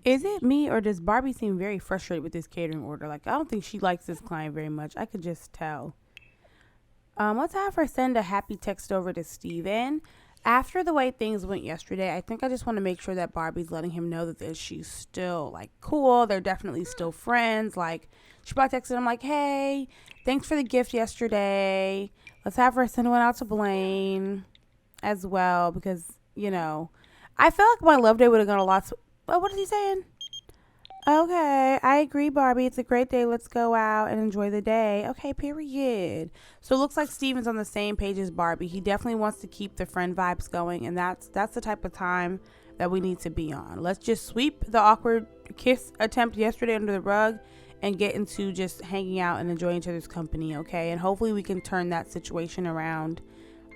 is it me or does Barbie seem very frustrated with this catering order? Like, I don't think she likes this client very much. I could just tell. Let's have her send a happy text over to Steven. After the way things went yesterday, I think I just want to make sure that Barbie's letting him know that she's still, like, cool. They're definitely still friends. Like, she probably texted him, like, hey, thanks for the gift yesterday. Let's have her send one out to Blaine as well because, you know, I feel like my love day would have gone a lot. What is he saying? Okay, I agree, Barbie. It's a great day. Let's go out and enjoy the day. Okay, period. So it looks like Steven's on the same page as Barbie. He definitely wants to keep the friend vibes going, and that's the type of time that we need to be on. Let's just sweep the awkward kiss attempt yesterday under the rug and get into just hanging out and enjoying each other's company, okay? And hopefully we can turn that situation around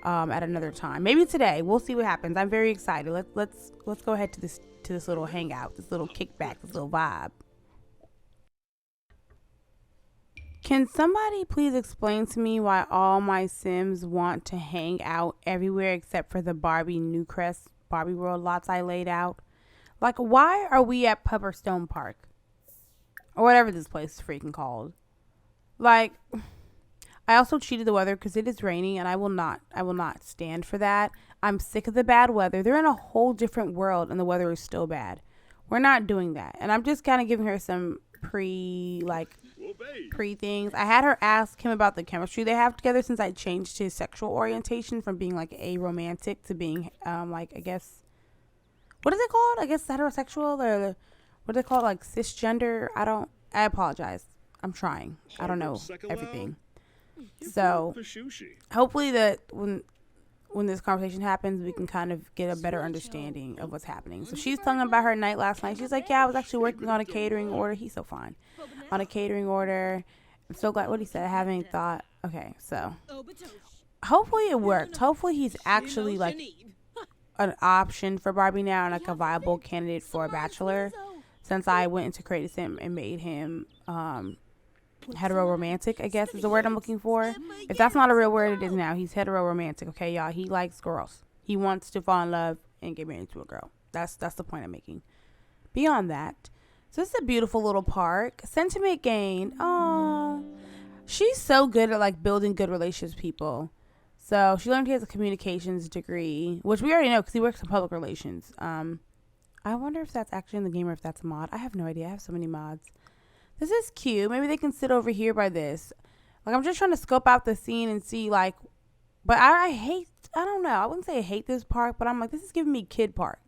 at another time. Maybe today. We'll see what happens. I'm very excited. Let's go ahead to this little hangout, this little kickback, this little vibe. Can somebody please explain to me why all my Sims want to hang out everywhere except for the Barbie Newcrest Barbie World lots I laid out? Like, why are we at Pepperstone Park? Or whatever this place is freaking called. Like, I also cheated the weather because it is raining and I will not stand for that. I'm sick of the bad weather. They're in a whole different world and the weather is still bad. We're not doing that. And I'm just kind of giving her some pre things. I had her ask him about the chemistry they have together since I changed his sexual orientation from being like aromantic to being like, I guess, what is it called? I guess heterosexual or what do they call it? Like cisgender? I apologize. I'm trying. I don't know everything. So hopefully that when this conversation happens, we can kind of get a better understanding of what's happening. So she's telling him about her night last night. She's like, yeah, I was actually working on a catering order. He's so fine. On a catering order. I'm so glad what he said. I haven't thought. Okay, so hopefully it worked. Hopefully he's actually like an option for Barbie now and like a viable candidate for a bachelor. Since I went into Create a Sim and made him hetero romantic, I guess is the word I'm looking for. If that's not a real word, it is now. He's hetero romantic, okay, y'all. He likes girls. He wants to fall in love and get married to a girl. That's the point I'm making. Beyond that, so this is a beautiful little park. Sentiment gain. Oh, she's so good at like building good relationships with people. So she learned he has a communications degree, which we already know because he works in public relations. I wonder if that's actually in the game or if that's a mod. I have no idea. I have so many mods. This is cute. Maybe they can sit over here by this. Like, I'm just trying to scope out the scene and see, like, but I don't know. I wouldn't say I hate this park, but I'm like, this is giving me kid park.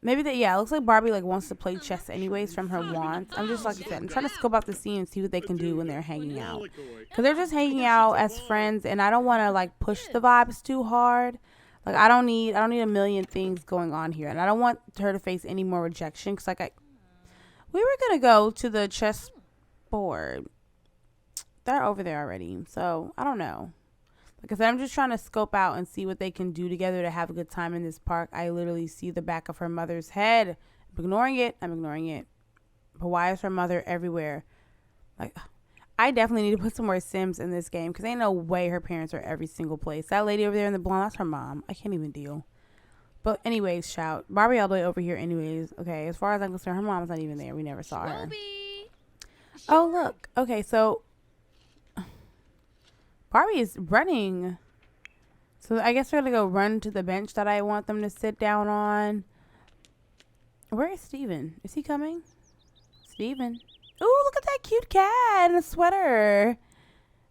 Maybe it looks like Barbie, like, wants to play chess anyways from her wants. I'm just, like I said, I'm trying to scope out the scene and see what they can do when they're hanging out. Because they're just hanging out as friends, and I don't want to, like, push the vibes too hard. Like, I don't need a million things going on here. And I don't want her to face any more rejection. Because, like, we were going to go to the chess board. They're over there already. So, I don't know. Like I said, I'm just trying to scope out and see what they can do together to have a good time in this park. I literally see the back of her mother's head. I'm ignoring it. But why is her mother everywhere? Like, I definitely need to put some more Sims in this game because ain't no way her parents are every single place. That lady over there in the blonde, that's her mom. I can't even deal. But anyways, shout. Barbie all the way over here anyways. Okay, as far as I'm concerned, her mom's not even there. We never saw her. Oh, look. Okay, so Barbie is running. So I guess we're going to go run to the bench that I want them to sit down on. Where is Steven? Is he coming? Steven. Ooh, look at that cute cat in a sweater.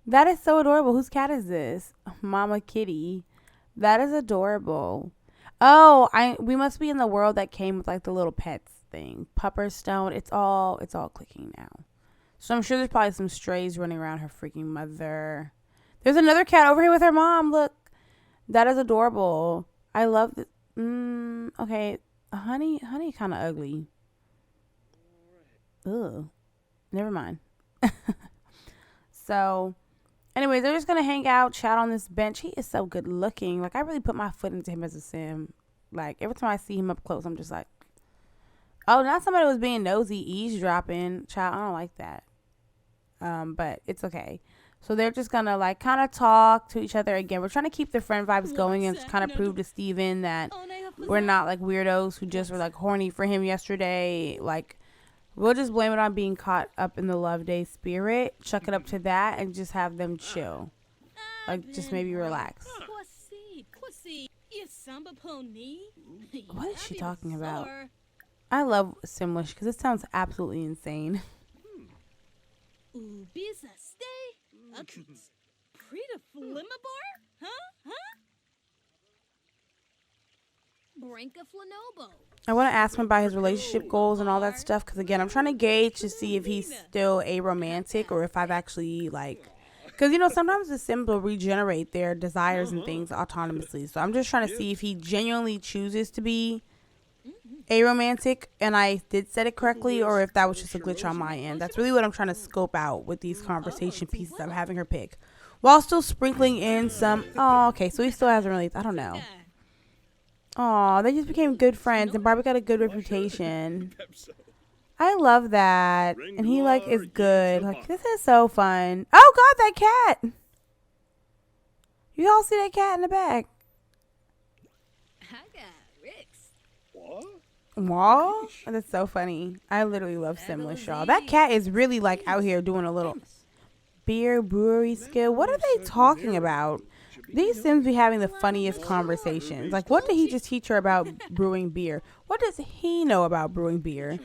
That is so adorable. Whose cat is this? Mama Kitty. That is adorable. Oh, we must be in the world that came with like the little pets thing. Pupperstone. It's all clicking now. So I'm sure there's probably some strays running around her freaking mother. There's another cat over here with her mom. Look. That is adorable. I love this. Okay. Honey kind of ugly. Ugh. Never mind. So, anyways, they're just going to hang out, chat on this bench. He is so good looking. Like, I really put my foot into him as a Sim. Like, every time I see him up close, I'm just like, oh, not somebody was being nosy, eavesdropping. Child, I don't like that. But it's okay. So they're just gonna like kind of talk to each other again. We're trying to keep the friend vibes going and kind of prove to Steven that we're not like weirdos who just were like horny for him yesterday. Like, we'll just blame it on being caught up in the love day spirit, chuck it up to that, and just have them chill. Like, just maybe relax. What is she talking about? I love SimLish because it sounds absolutely insane. I want to ask him about his relationship goals and all that stuff because, again, I'm trying to gauge to see if he's still aromantic or if I've actually, like... Because, you know, sometimes the Sims will regenerate their desires and things autonomously. So I'm just trying to see if he genuinely chooses to be aromantic and I did set it correctly, or if that was just a glitch on my end. That's really what I'm trying to scope out with these conversation pieces I'm having her pick, while still sprinkling in some... Oh, okay, so he still hasn't really... I don't know. Oh, they just became good friends and Barbie got a good reputation. I love that. And he like is good. Like, this is so fun. Oh god, that cat. You all see that cat in the back? Wall? That's so funny. I literally love SimLish, y'all. That cat is really like out here doing a little beer brewery skill. What are they talking about? These Sims be having the funniest conversations. Like, what did he just teach her about brewing beer? What does he know about brewing beer?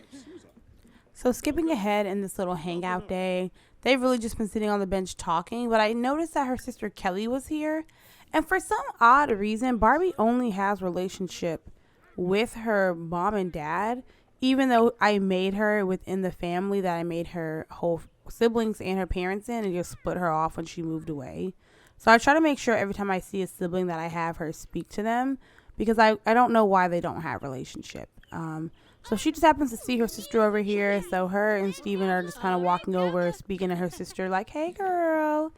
So skipping ahead in this little hangout day, they've really just been sitting on the bench talking, but I noticed that her sister Kelly was here. And for some odd reason, Barbie only has relationship with her mom and dad, even though I made her within the family that I made her whole siblings and her parents in, and just split her off when she moved away. So I try to make sure every time I see a sibling that I have her speak to them, because I don't know why they don't have relationship. So she just happens to see her sister over here. So her and Steven are just kind of walking over, speaking to her sister like, hey, girl.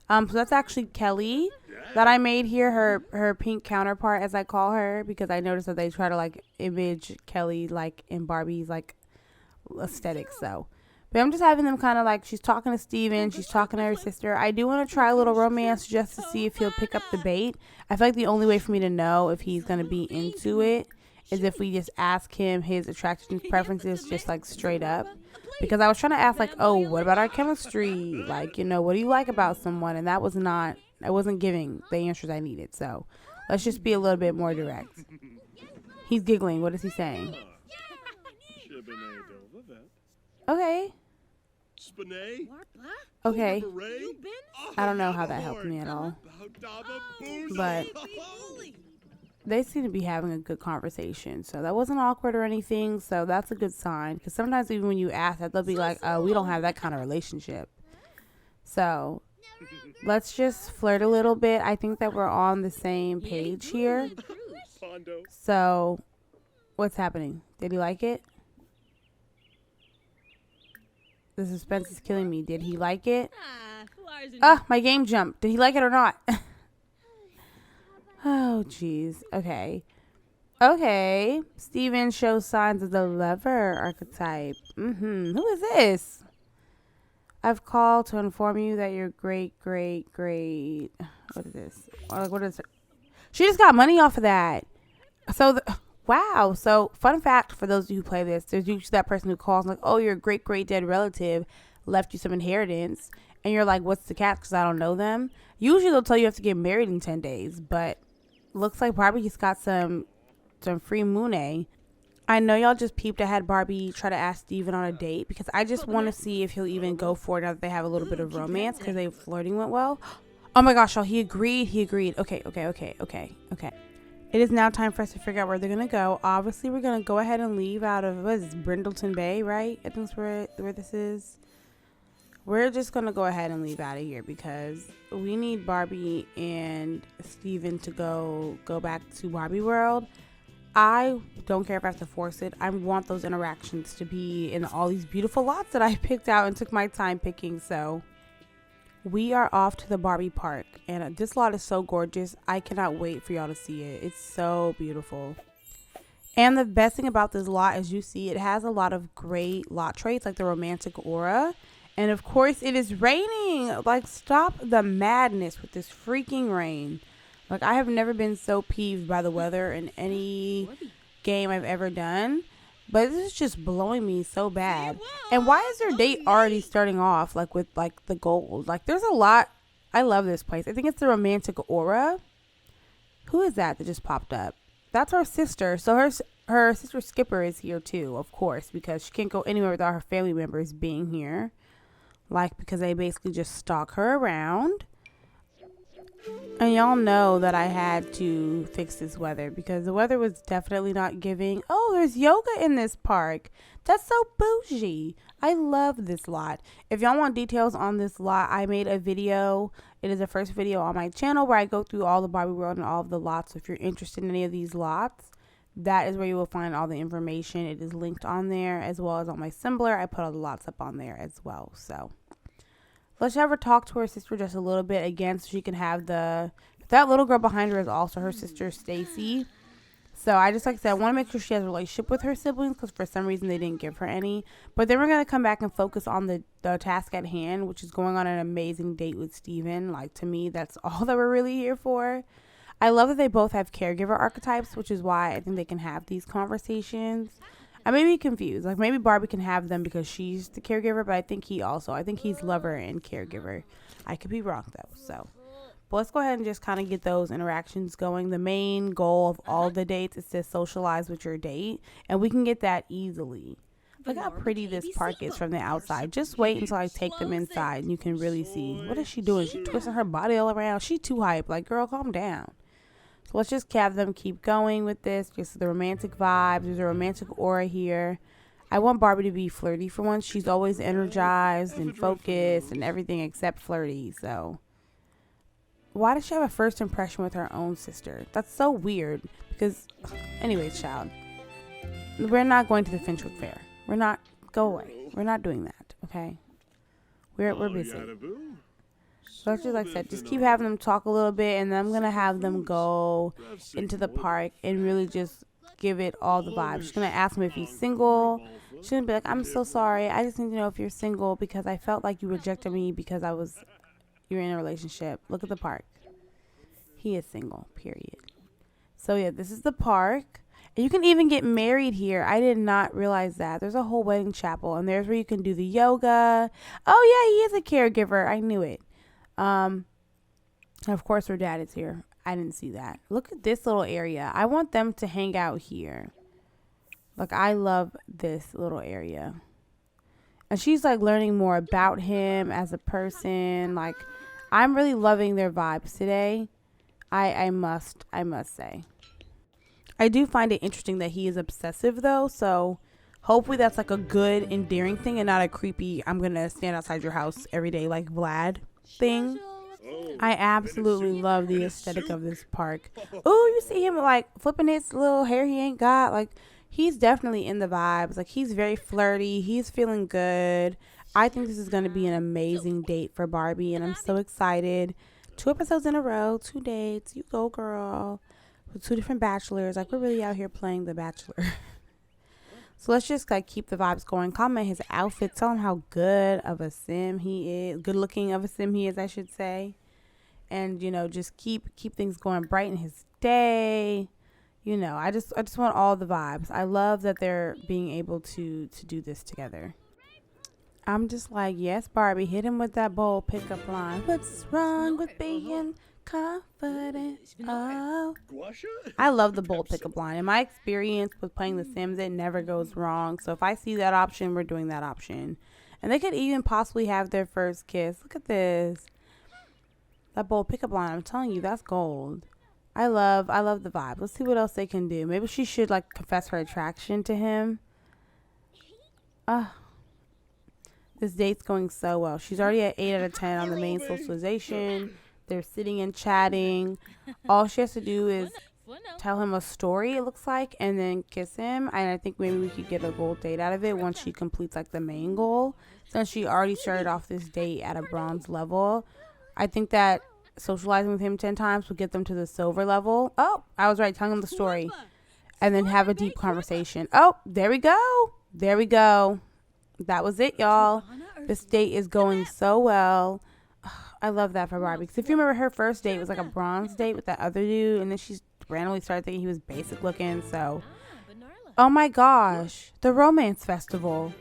So that's actually Kelly that I made here, her pink counterpart, as I call her, because I noticed that they try to like image Kelly like in Barbie's like aesthetic. So, but I'm just having them kind of like, she's talking to Steven, she's talking to her sister. I do want to try a little romance just to see if he'll pick up the bait. I feel like the only way for me to know if he's going to be into it is if we just ask him his attractions preferences just like straight up. Because I was trying to ask like, oh, what about our chemistry? Like, you know, what do you like about someone? And that was not, I wasn't giving the answers I needed. So let's just be a little bit more direct. He's giggling. What is he saying? Okay. Okay. I don't know how that helped me at all. But they seem to be having a good conversation. So that wasn't awkward or anything. So that's a good sign. Because sometimes even when you ask that, they'll be like, oh, we don't have that kind of relationship. So let's just flirt a little bit. I think that we're on the same page here. So what's happening? Did he like it? The suspense is killing me. Did he like it? Ah, my game jumped. Did he like it or not? Oh, jeez. Okay. Okay. Steven shows signs of the lover archetype. Who is this? I've called to inform you that your great. What is this? What is it? She just got money off of that. So, wow. So, fun fact for those of you who play this, there's usually that person who calls like, oh, your great dead relative left you some inheritance. And you're like, what's the catch? Because I don't know them. Usually they'll tell you have to get married in 10 days. But looks like Barbie just got some free Mooney. I know y'all just peeped. I had Barbie try to ask Steven on a date because I just want to see if he'll even go for it now that they have a little bit of romance because they flirting went well. Oh my gosh, y'all, he agreed. Okay. It is now time for us to figure out where they're going to go. Obviously, we're going to go ahead and leave out of, what is this, Brindleton Bay, right? I think that's where this is. We're just going to go ahead and leave out of here because we need Barbie and Steven to go back to Barbie World. I don't care if I have to force it. I want those interactions to be in all these beautiful lots that I picked out and took my time picking. So we are off to the Barbie park. And this lot is so gorgeous. I cannot wait for y'all to see it. It's so beautiful. And the best thing about this lot is you see it has a lot of great lot traits, like the romantic aura. And of course it is raining. Like, stop the madness with this freaking rain. Like, I have never been so peeved by the weather in any game I've ever done. But this is just blowing me so bad. And why is their date already starting off like with like the gold? Like, there's a lot. I love this place. I think it's the romantic aura. Who is that just popped up? That's her sister. So her sister Skipper is here too, of course, because she can't go anywhere without her family members being here. Like, because they basically just stalk her around. And y'all know that I had to fix this weather because the weather was definitely not giving. Oh, there's yoga in this park. That's so bougie. I love this lot. If y'all want details on this lot, I made a video. It is the first video on my channel where I go through all the Barbie World and all of the lots. So if you're interested in any of these lots, that is where you will find all the information. It is linked on there, as well as on my SimBLR. I put all the lots up on there as well. So let's have her talk to her sister just a little bit again, so she can have that little girl behind her is also her sister Stacy. So I just, like I said, I want to make sure she has a relationship with her siblings because for some reason they didn't give her any. But then we're going to come back and focus on the task at hand, which is going on an amazing date with Steven. Like, to me, that's all that we're really here for. I love that they both have caregiver archetypes, which is why I think they can have these conversations. I may be confused. Like, maybe Barbie can have them because she's the caregiver, but I think he's lover and caregiver. I could be wrong, though. So, but let's go ahead and just kind of get those interactions going. The main goal of all the dates is to socialize with your date, and we can get that easily. Look how pretty this park is from the outside. Just wait until I take them inside, and you can really see. What is she doing? She's twisting her body all around. She's too hype. Like, girl, calm down. So let's just have them keep going with this. Just the romantic vibes. There's a romantic aura here. I want Barbie to be flirty for once. She's always energized and focused and everything except flirty. So why does she have a first impression with her own sister? That's so weird. Because, anyways, child, we're not going to the Finchwood Fair. We're not. Go away. We're not doing that. Okay. We're busy. So that's just like I said, just keep having them talk a little bit, and then I'm going to have them go into the park and really just give it all the vibes. She's going to ask him if he's single. She's going to be like, I'm so sorry. I just need to know if you're single because I felt like you rejected me because you're in a relationship. Look at the park. He is single, period. So yeah, this is the park. And you can even get married here. I did not realize that. There's a whole wedding chapel, and there's where you can do the yoga. Oh yeah, he is a caregiver. I knew it. Of course her dad is here. I didn't see that. Look at this little area. I want them to hang out here. Like, I love this little area. And she's like learning more about him as a person. Like, I'm really loving their vibes today. I must say. I do find it interesting that he is obsessive though, so hopefully that's like a good, endearing thing and not a creepy, I'm gonna stand outside your house every day like Vlad thing. I absolutely love the aesthetic of this park. Oh, you see him like flipping his little hair he ain't got. Like, he's definitely in the vibes. Like, he's very flirty. He's feeling good. I think this is going to be an amazing date for Barbie, and I'm so excited. 2 episodes in a row, 2 dates. You go, girl. With 2 different bachelors. Like, we're really out here playing The Bachelor. So let's just like keep the vibes going. Comment his outfit. Tell him how good of a sim he is. Good looking of a sim he is, I should say. And, you know, just keep things going, brighten his day. You know, I just want all the vibes. I love that they're being able to do this together. I'm just like, yes, Barbie, hit him with that bold pickup line. What's wrong with being confident? Oh, I love the bold pickup line. In my experience with playing The Sims, it never goes wrong. So if I see that option, we're doing that option. And they could even possibly have their first kiss. Look at this. That bold pickup line, I'm telling you, that's gold. I love the vibe. Let's see what else they can do. Maybe she should like confess her attraction to him. This date's going so well. She's already at 8 out of 10 on the main socialization. They're sitting and chatting. All she has to do is tell him a story, it looks like, and then kiss him. And I think maybe we could get a gold date out of it once she completes like the main goal. Since she already started off this date at a bronze level, I think that socializing with him 10 times will get them to the silver level. Oh, I was right, telling him the story. and then have a deep conversation. Oh, there we go. There we go. That was it, y'all. This date is going so well. I love that for Barbie. Because if you remember, her first date was like a bronze date with that other dude. And then she randomly started thinking he was basic looking. So, oh my gosh. The romance festival.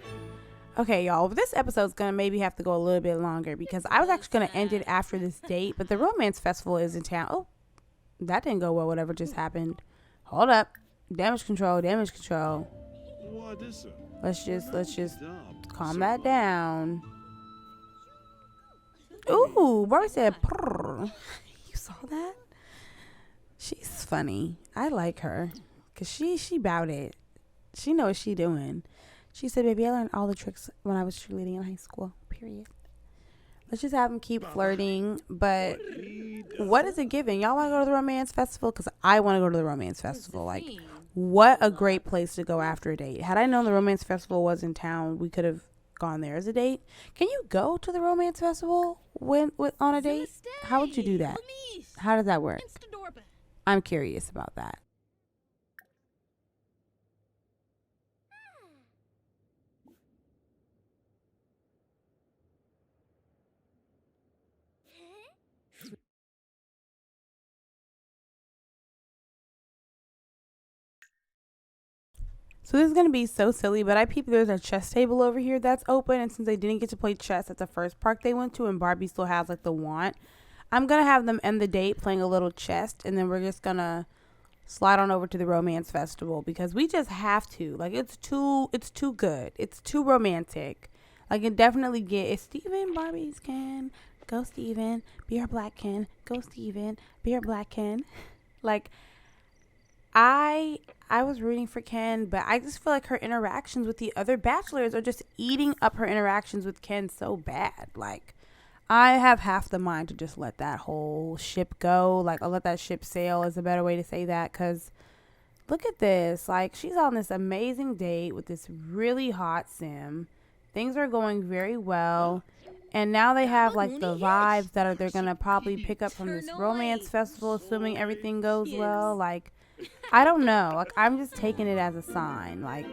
Okay, y'all. This episode's going to maybe have to go a little bit longer. Because I was actually going to end it after this date. But the romance festival is in town. Oh, that didn't go well. Whatever just happened. Hold up. Damage control. Damage control. Let's just calm that down. Ooh, Barbie said, purr. You saw that? She's funny. I like her. Because she bout it. She knows what she doing. She said, baby, I learned all the tricks when I was cheerleading in high school. Period. Let's just have them keep flirting. But what is it giving? Y'all want to go to the romance festival? Because I want to go to the romance festival. Like, what a great place to go after a date. Had I known the romance festival was in town, we could have gone there as a date. Can you go to the romance festival on a date? How would you do that? How does that work? I'm curious about that. So this is going to be so silly, but I peeped there's a chess table over here that's open. And since they didn't get to play chess at the first park they went to, and Barbie still has like the want, I'm going to have them end the date playing a little chess. And then we're just going to slide on over to the romance festival because we just have to. Like, it's too good. It's too romantic. Like, it definitely it's Steven, Barbie's Ken. Go Steven. Be our black Ken. Go Steven. Be our black Ken. Like, I was rooting for Ken, but I just feel like her interactions with the other bachelors are just eating up her interactions with Ken so bad. Like, I have half the mind to just let that whole ship go. Like, I'll let that ship sail is a better way to say that. Because look at this. Like, she's on this amazing date with this really hot sim. Things are going very well. And now they have, like, the vibes that they're going to probably pick up from this romance festival, assuming everything goes well. Like, I don't know. Like, I'm just taking it as a sign. Like,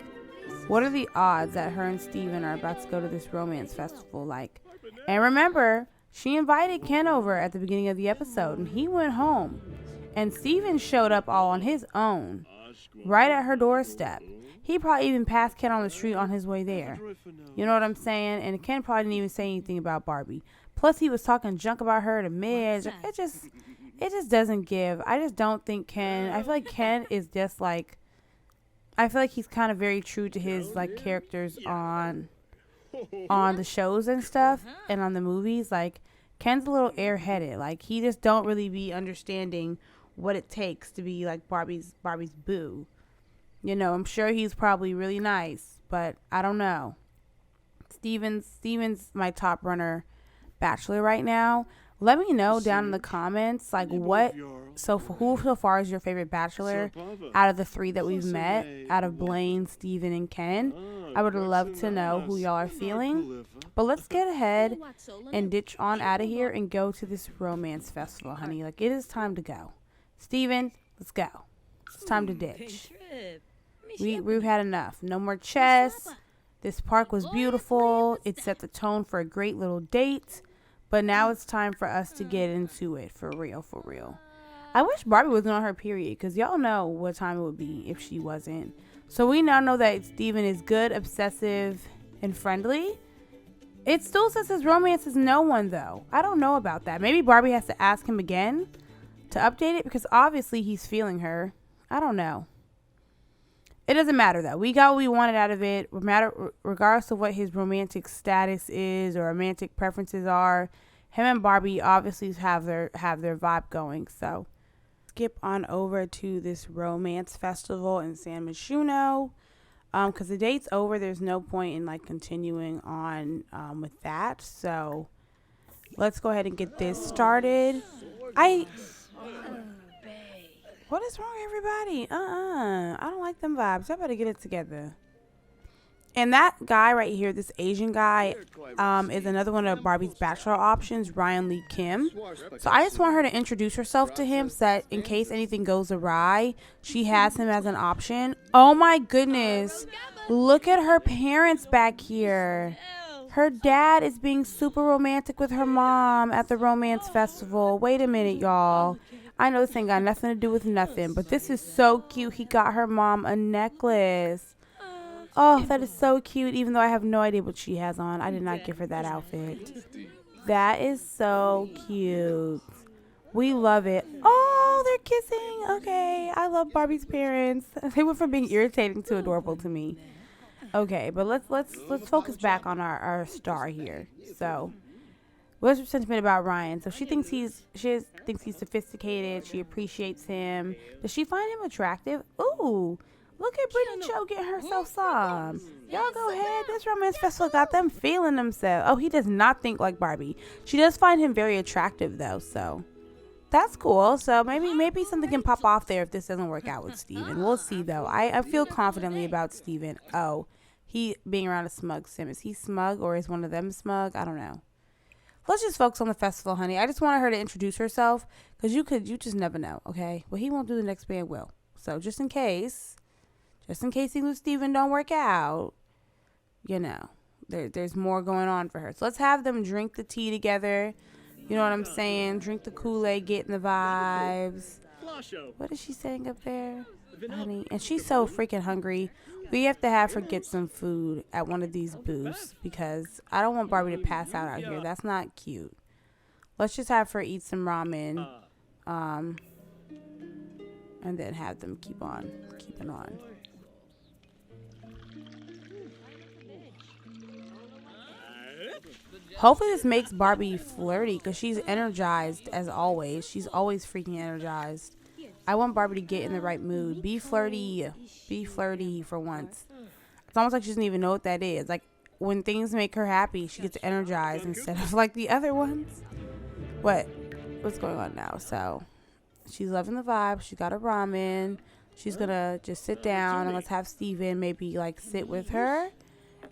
what are the odds that her and Steven are about to go to this romance festival? Like, and remember, she invited Ken over at the beginning of the episode, and he went home. And Steven showed up all on his own, right at her doorstep. He probably even passed Ken on the street on his way there. You know what I'm saying? And Ken probably didn't even say anything about Barbie. Plus, he was talking junk about her to Midge. It just doesn't give. I just don't think Ken. I feel like Ken is just like. I feel like he's kind of very true to his like characters on the shows and stuff and on the movies. Like, Ken's a little airheaded. Like, he just don't really be understanding what it takes to be like Barbie's boo. You know, I'm sure he's probably really nice, but I don't know. Steven's my top runner bachelor right now. Let me know down in the comments, like, who so far is your favorite bachelor out of the three that we've met, out of Blaine, Steven, and Ken. I would love to know who y'all are feeling. But let's get ahead and ditch on out of here and go to this romance festival, honey. Like, it is time to go. Steven, let's go. It's time to ditch. We've had enough. No more chess. This park was beautiful. It set the tone for a great little date. But now it's time for us to get into it for real, for real. I wish Barbie wasn't on her period because y'all know what time it would be if she wasn't. So we now know that Steven is good, obsessive, and friendly. It still says his romance is no one, though. I don't know about that. Maybe Barbie has to ask him again to update it because obviously he's feeling her. I don't know. It doesn't matter, though. We got what we wanted out of it. Regardless of what his romantic status is or romantic preferences are, him and Barbie obviously have their vibe going. So, skip on over to this romance festival in San Myshuno. Because the date's over. There's no point in, like, continuing on with that. So, let's go ahead and get this started. What is wrong with everybody? I don't like them vibes. I better get it together. And that guy right here, this Asian guy, is another one of Barbie's bachelor options, Ryan Lee Kim. So I just want her to introduce herself to him so that in case anything goes awry, she has him as an option. Oh my goodness. Look at her parents back here. Her dad is being super romantic with her mom at the romance festival. Wait a minute, y'all. I know this ain't got nothing to do with nothing, but this is so cute. He got her mom a necklace. Oh, that is so cute, even though I have no idea what she has on. I did not give her that outfit. That is so cute. We love it. Oh, they're kissing. Okay, I love Barbie's parents. They went from being irritating to adorable to me. Okay, but let's focus back on our star here. So, what's her sentiment about Ryan? So she thinks he's sophisticated. She appreciates him. Does she find him attractive? Ooh. Look at Brittany Cho getting herself some. Y'all go ahead. This romance festival got them feeling themselves. Oh, he does not think like Barbie. She does find him very attractive, though, so that's cool. So maybe something can pop off there if this doesn't work out with Steven. We'll see, though. I feel confidently about Steven. Oh, he being around a smug sim. Is he smug or is one of them smug? I don't know. Let's just focus on the festival, honey. I just wanted her to introduce herself because you just never know, okay? What he won't do, the next man will. So just in case things with Steven don't work out, you know, there's more going on for her. So let's have them drink the tea together. You know what I'm saying? Drink the Kool-Aid, get in the vibes. What is she saying up there, honey? And she's so freaking hungry. We have to have her get some food at one of these booths because I don't want Barbie to pass out here. That's not cute. Let's just have her eat some ramen, and then have them keeping on. Hopefully this makes Barbie flirty because she's energized as always. She's always freaking energized. I want Barbie to get in the right mood. Be flirty. Be flirty for once. It's almost like she doesn't even know what that is. Like when things make her happy, she gets energized instead of like the other ones. What's going on now? So she's loving the vibe. She got her ramen. She's going to just sit down and let's have Steven maybe like sit with her.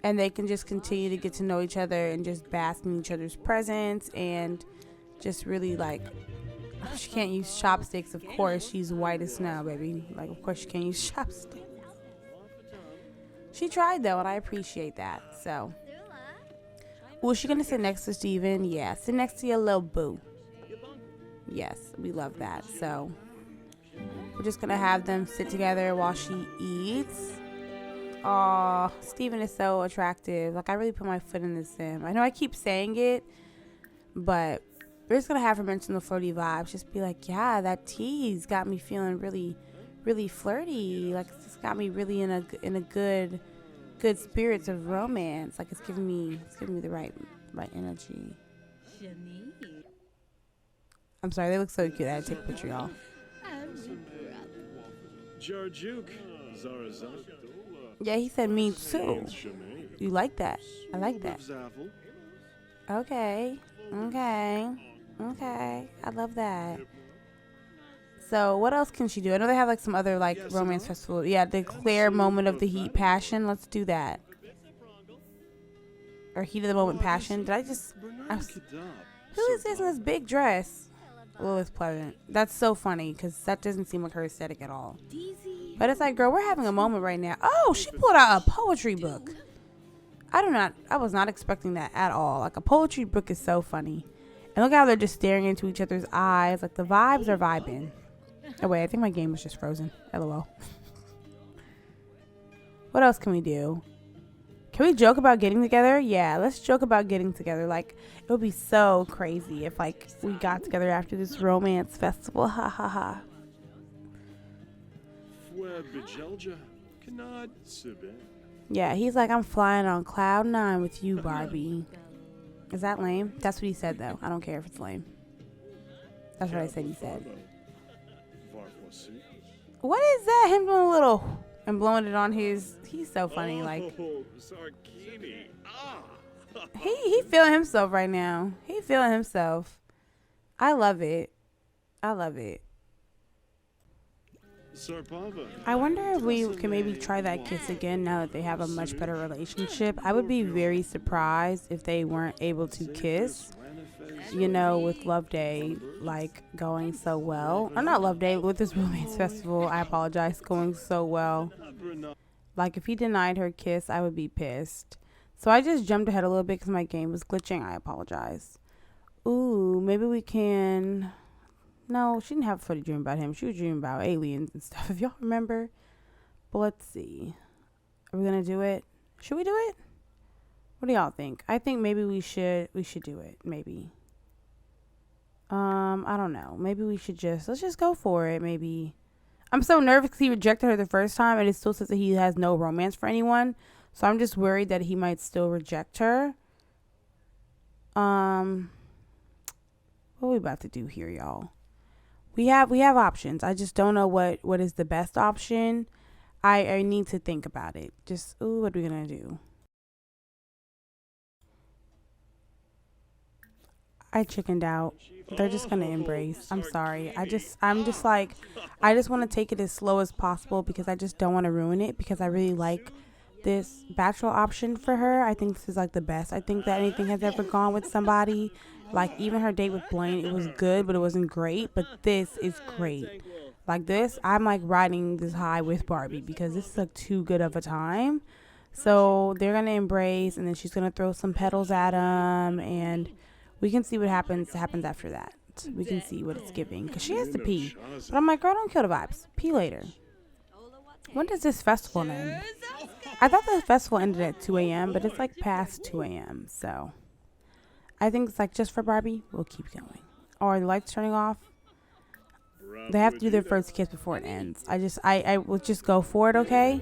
And they can just continue to get to know each other and just bask in each other's presence and just really like, she can't use chopsticks, of course. She's white as snow, baby. Like, of course she can't use chopsticks. She tried, though, and I appreciate that. So, was she going to sit next to Steven? Yeah, sit next to your little boo. Yes, we love that. So, we're just going to have them sit together while she eats. Aw, Steven is so attractive. Like, I really put my foot in the sim. I know I keep saying it, but we're just going to have her mention the flirty vibes. Just be like, yeah, that tea's got me feeling really, really flirty. Like, it's just got me really in a good spirits of romance. Like, it's giving me the right energy. I'm sorry, they look so cute. I had to take a picture, y'all. Yeah, he said me too. You like that? I like that. Okay. I love that. So what else can she do? I know they have like some other like romance festival. Yeah, declare moment of the heat passion. Let's do that. Or heat of the moment passion. Who is this in this big dress? Lilith Pleasant. That's so funny because that doesn't seem like her aesthetic at all. But it's like, girl, we're having a moment right now. Oh, she pulled out a poetry book. I was not expecting that at all. Like, a poetry book is so funny. And look how they're just staring into each other's eyes. Like, the vibes are vibing. Oh, wait, I think my game was just frozen. LOL. What else can we do? Can we joke about getting together? Yeah, let's joke about getting together. Like, it would be so crazy if, like, we got together after this romance festival. Ha, ha, ha. Yeah, he's like, I'm flying on cloud 9 with you, Barbie. Is that lame? That's what he said, though. I don't care if it's lame. That's what I said he said. What is that? Him doing a little and blowing it on his... He's so funny. Like, he feeling himself right now. He feeling himself. I love it. I love it. I wonder if we can maybe try that kiss again now that they have a much better relationship. I would be very surprised if they weren't able to kiss, you know, with Love Day, like, going so well. Or not Love Day, with this romance festival, I apologize, going so well. Like, if he denied her kiss, I would be pissed. So I just jumped ahead a little bit because my game was glitching. I apologize. Ooh, maybe we can... No, she didn't have a funny dream about him. She was dreaming about aliens and stuff, if y'all remember. But let's see. Are we going to do it? Should we do it? What do y'all think? I think maybe we should do it. Maybe. I don't know. Maybe we should let's just go for it. Maybe. I'm so nervous because he rejected her the first time and it still says that he has no romance for anyone. So I'm just worried that he might still reject her. What are we about to do here, y'all? We have options. I just don't know what is the best option. I need to think about it. Just, ooh, what are we going to do? I chickened out. They're just going to embrace. I'm sorry. I just want to take it as slow as possible because I just don't want to ruin it because I really like this bachelor option for her. I think this is like the best. I think that anything has ever gone with somebody. Like, even her date with Blaine, it was good, but it wasn't great. But this is great. Like, this, I'm, like, riding this high with Barbie because this is, like, too good of a time. So, they're going to embrace, and then she's going to throw some petals at him, and we can see what happens after that. We can see what it's giving. Because she has to pee. But I'm like, girl, don't kill the vibes. Pee later. When does this festival end? I thought the festival ended at 2 a.m., but it's, like, past 2 a.m., so... I think it's like just for Barbie, we'll keep going. Or the lights turning off. They have to do their first kiss before it ends. I will just go for it, okay?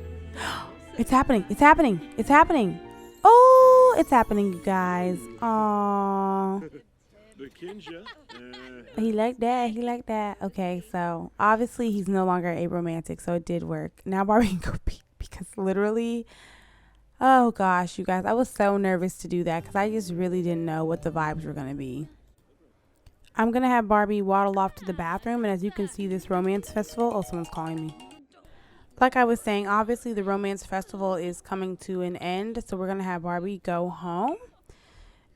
It's happening. It's happening. It's happening. Oh, it's happening, you guys. Aww. He liked that. He liked that. Okay, so obviously he's no longer a romantic, so it did work. Now Barbie can go pee because literally... Oh gosh, you guys, I was so nervous to do that because I just really didn't know what the vibes were going to be. I'm going to have Barbie waddle off to the bathroom, and as you can see, this romance festival... Oh, someone's calling me. Like I was saying, obviously the romance festival is coming to an end, so we're going to have Barbie go home.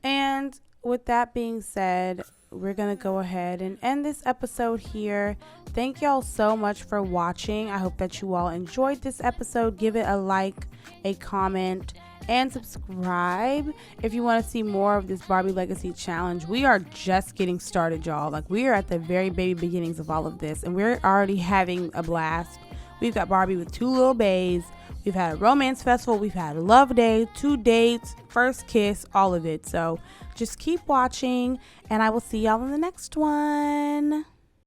And with that being said, we're going to go ahead and end this episode here. Thank y'all so much for watching. I hope that you all enjoyed this episode. Give it a like, a comment, and subscribe if you want to see more of this Barbie Legacy Challenge. We are just getting started, y'all. Like, we are at the very baby beginnings of all of this, and we're already having a blast. We've got Barbie with 2 little bays. We've had a romance festival. We've had a love day, 2 dates, first kiss, all of it. So just keep watching, and I will see y'all in the next one.